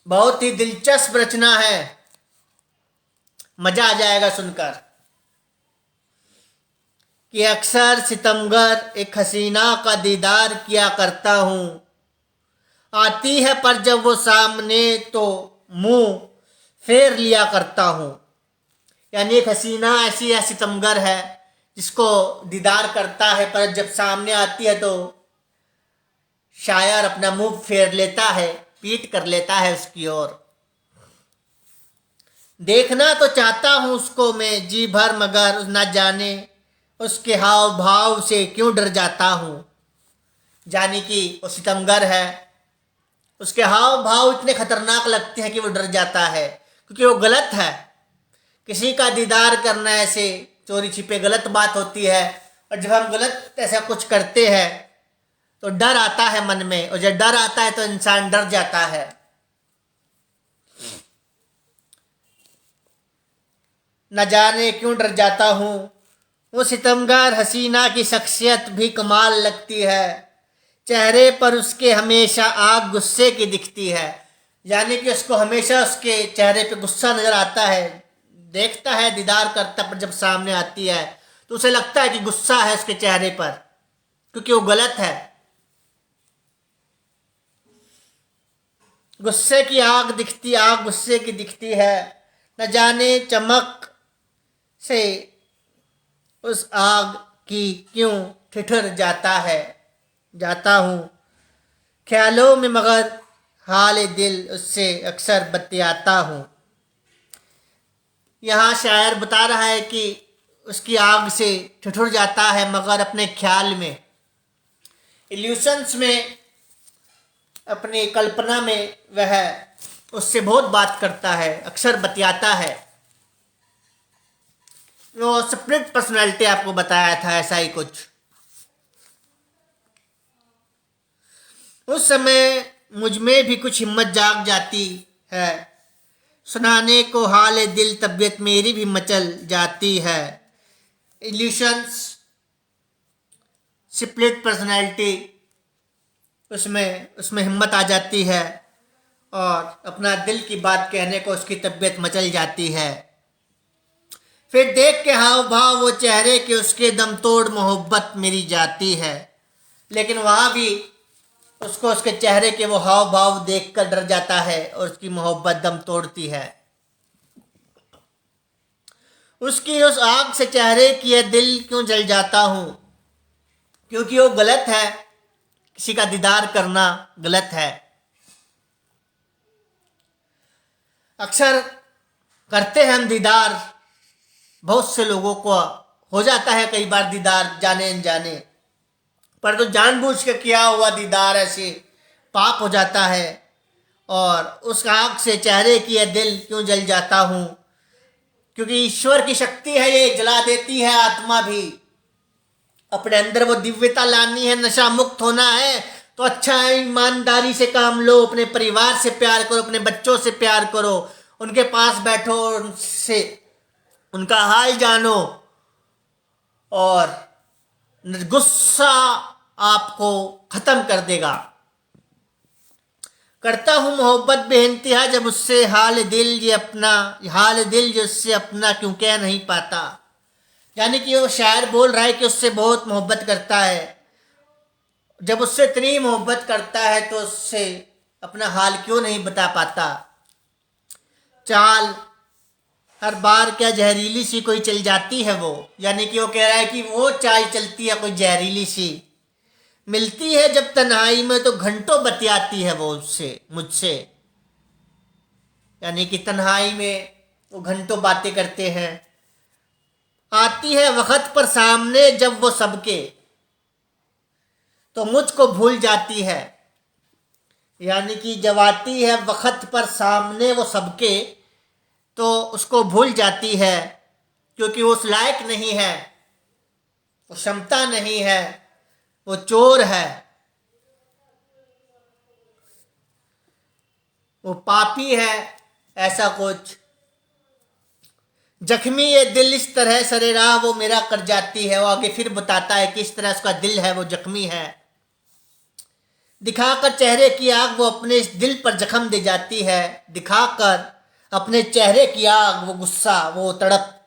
बहुत ही दिलचस्प रचना है, मजा आ जाएगा सुनकर। कि अक्सर सितमगर एक हसीना का दीदार किया करता हूँ। आती है पर जब वो सामने तो मुंह फेर लिया करता हूँ। यानी एक हसीना ऐसी है सितमगर है जिसको दीदार करता है, पर जब सामने आती है तो शायर अपना मुंह फेर लेता है, पीट कर लेता है उसकी ओर। देखना तो चाहता हूँ उसको मैं जी भर, मगर ना जाने उसके हाव भाव से क्यों डर जाता हूँ। जाने कि वो सितमगर है, उसके हाव भाव इतने खतरनाक लगते हैं कि वो डर जाता है, क्योंकि वो गलत है। किसी का दीदार करना ऐसे चोरी छिपे गलत बात होती है, और जब हम गलत ऐसा कुछ करते हैं तो डर आता है मन में, और जब डर आता है तो इंसान डर जाता है। न जाने क्यों डर जाता हूँ। वो सितमगार हसीना की शख्सियत भी कमाल लगती है, चेहरे पर उसके हमेशा आग गुस्से की दिखती है। यानी कि उसको हमेशा उसके चेहरे पे गुस्सा नजर आता है। देखता है, दीदार करता, पर जब सामने आती है तो उसे लगता है कि गुस्सा है उसके चेहरे पर, क्योंकि वो गलत है। गुस्से की आग दिखती, आग गुस्से की दिखती है। न जाने चमक से उस आग की क्यों ठिठुर जाता हूँ ख्यालों में, मगर हाल दिल उससे अक्सर बतियाता हूँ। यहाँ शायर बता रहा है कि उसकी आग से ठिठुर जाता है, मगर अपने ख्याल में, इल्यूशंस में, अपनी कल्पना में वह उससे बहुत बात करता है, अक्सर बतियाता है। वो स्प्लिट पर्सनैलिटी आपको बताया था, ऐसा ही कुछ। उस समय मुझ में भी कुछ हिम्मत जाग जाती है, सुनाने को हाल दिल, तबीयत मेरी भी मचल जाती है। इल्यूशंस, स्प्लिट पर्सनैलिटी, उसमें हिम्मत आ जाती है और अपना दिल की बात कहने को उसकी तबीयत मचल जाती है। फिर देख के हाव भाव वो चेहरे के उसके दम तोड़ मोहब्बत मेरी जाती है। लेकिन वहाँ भी उसको उसके चेहरे के वो हाव भाव देख कर डर जाता है और उसकी मोहब्बत दम तोड़ती है। उसकी उस आग से चेहरे की यह दिल क्यों जल जाता हूँ, क्योंकि वो गलत है। किसी का दीदार करना गलत है। अक्सर करते हैं हम दीदार, बहुत से लोगों को हो जाता है कई बार दीदार जाने अनजाने, पर तो जानबूझ के किया हुआ दीदार ऐसे पाप हो जाता है। और उस आग से चेहरे की यह दिल क्यों जल जाता हूँ, क्योंकि ईश्वर की शक्ति है, ये जला देती है आत्मा भी। अपने अंदर वो दिव्यता लानी है, नशा मुक्त होना है, तो अच्छा है, ईमानदारी से काम लो, अपने परिवार से प्यार करो, अपने बच्चों से प्यार करो, उनके पास बैठो, उनसे उनका हाल जानो, और गुस्सा आपको खत्म कर देगा। करता हूँ मोहब्बत बेइंतहा जब उससे हाल दिल जो उससे अपना क्यों कह नहीं पाता। यानी कि वो शायर बोल रहा है कि उससे बहुत मोहब्बत करता है, जब उससे इतनी मोहब्बत करता है तो उससे अपना हाल क्यों नहीं बता पाता। चाल हर बार क्या जहरीली सी कोई चल जाती है वो, यानी कि वो कह रहा है कि वो चाल चलती है कोई जहरीली सी, मिलती है जब तन्हाई में तो घंटों बतियाती है वो मुझसे। यानी कि तन्हाई में वो घंटों बातें करते हैं। आती है वक्त पर सामने जब वो सबके, तो मुझको भूल जाती है। यानी कि जब आती है वक्त पर सामने वो सबके, तो उसको भूल जाती है, क्योंकि वो उस लायक नहीं है, वो क्षमता नहीं है, वो चोर है, वो पापी है, ऐसा कुछ। जख्मी ये दिल इस तरह सरे राह वो मेरा कर जाती है। वो आगे फिर बताता है कि इस तरह उसका दिल है, वो जख्मी है। दिखाकर चेहरे की आग वो अपने इस दिल पर जख्म दे जाती है। दिखाकर अपने चेहरे की आग, वो गुस्सा, वो तड़प,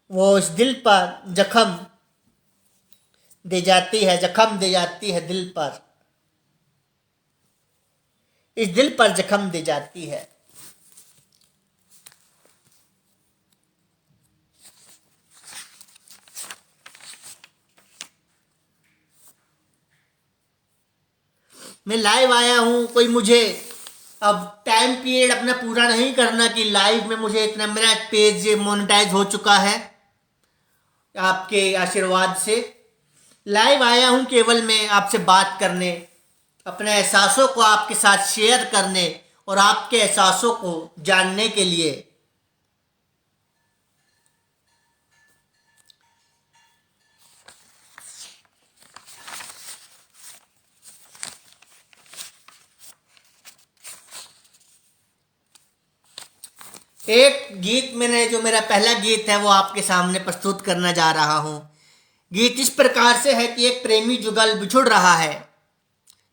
वो इस दिल पर जख्म दे जाती है, जख्म दे जाती है दिल पर, इस दिल पर जख्म दे जाती है। मैं लाइव आया हूँ, कोई मुझे अब टाइम पीरियड अपना पूरा नहीं करना कि लाइव में मुझे इतना, मेरा पेज मोनेटाइज हो चुका है आपके आशीर्वाद से। लाइव आया हूँ केवल मैं आपसे बात करने, अपने एहसासों को आपके साथ शेयर करने और आपके एहसासों को जानने के लिए। एक गीत मैंने, जो मेरा पहला गीत है वो आपके सामने प्रस्तुत करना जा रहा हूँ। गीत इस प्रकार से है कि एक प्रेमी जुगल बिछुड़ रहा है,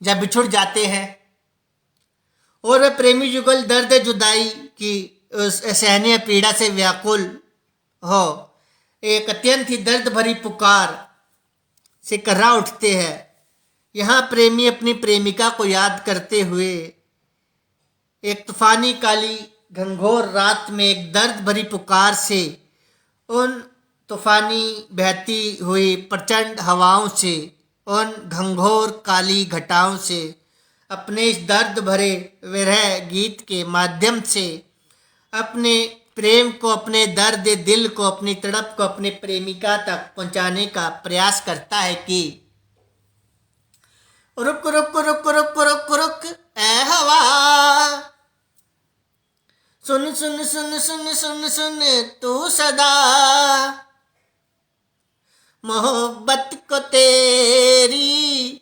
जब बिछुड़ जाते हैं और वह प्रेमी जुगल दर्द जुदाई की उस असहनीय पीड़ा से व्याकुल हो, एक अत्यंत ही दर्द भरी पुकार से कर्रा उठते हैं। यहाँ प्रेमी अपनी प्रेमिका को याद करते हुए एक तूफानी काली घनघोर रात में एक दर्द भरी पुकार से, उन तूफानी बहती हुई प्रचंड हवाओं से, उन घनघोर काली घटाओं से अपने इस दर्द भरे विरह गीत के माध्यम से अपने प्रेम को, अपने दर्द दिल को, अपनी तड़प को अपने प्रेमिका तक पहुंचाने का प्रयास करता है कि रुक रुक रुक रुक रुक रुक ए हवा, सुन सुन सुन सुन सुन सुन तू सदा, मोहब्बत को तेरी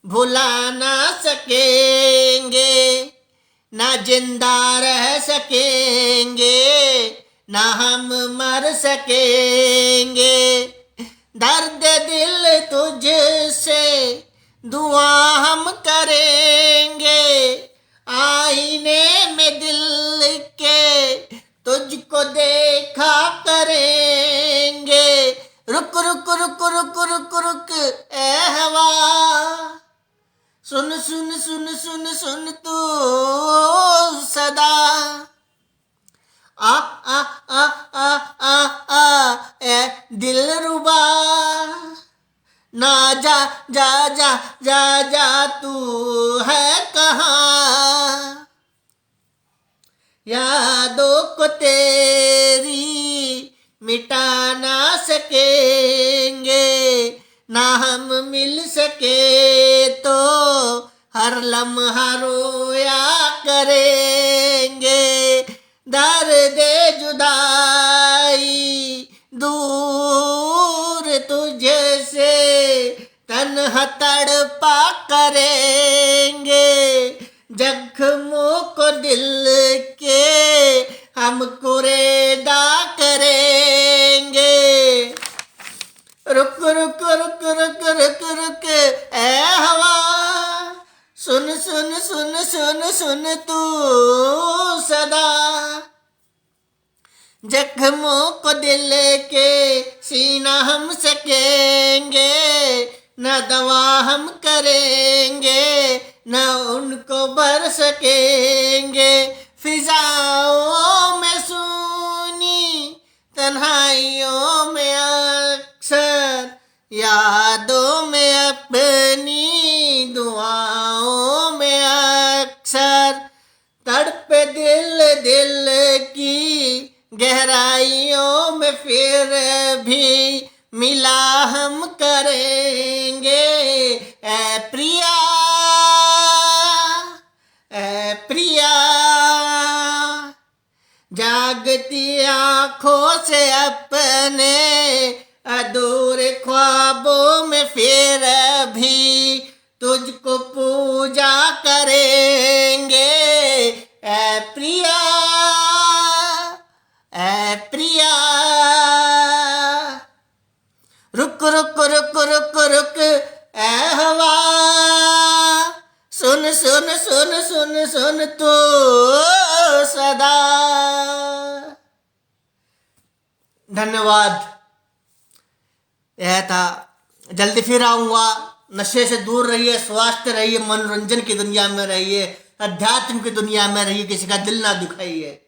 भुला ना सकेंगे, ना जिंदा रह सकेंगे, ना हम मर सकेंगे। दर्द दिल तुझसे दुआ हम करेंगे, आईने में दिल के तुझको देखा करेंगे। रुक रुक रुक रुक रुक रुक ए हवा, सुन सुन सुन सुन सुन तू सदा, आ आ आ आ आ आ ए दिल रुबा, ना जा जा जा जा जा तू है कहाँ, यादों को तेरी मिटा ना सकेंगे, ना हम मिल सके तो हर लम्हा रोया करेंगे। दर्द जुदाई दूर तुझसे तन्हा तड़पा करेंगे, जख्मों को दिल के हम कुरेदा करेंगे। रुक रुक रुक रुक रुक रुक ए हवा, सुन सुन सुन सुन सुन तू सदा, जख्मों को दिल के सीना हम सकेंगे, न दवा हम करेंगे, न उनको भर सकेंगे। फिजाओं में सुनी तन्हाइयों में अक्सर, यादों में अपनी दुआओं में अक्सर, तड़पे दिल दिल की गहराइयों में फिर भी मिला हम करेंगे। ऐ प्रिया, ऐ प्रिया, जागती आँखों से अपने अधूरे ख्वाबों में फिर भी तुझको पूजा करेंगे। ऐ प्रिया, ऐ प्रिया, रुक रुक रुक रुक रुक ऐ हवा, सुन सुन सुन सुन सुन तू सदा। धन्यवाद। यह था जल्दी फिर आऊँगा। नशे से दूर रहिए, स्वास्थ्य रहिए, मनोरंजन की दुनिया में रहिए, अध्यात्म की दुनिया में रहिए, किसी का दिल ना दुखाइए।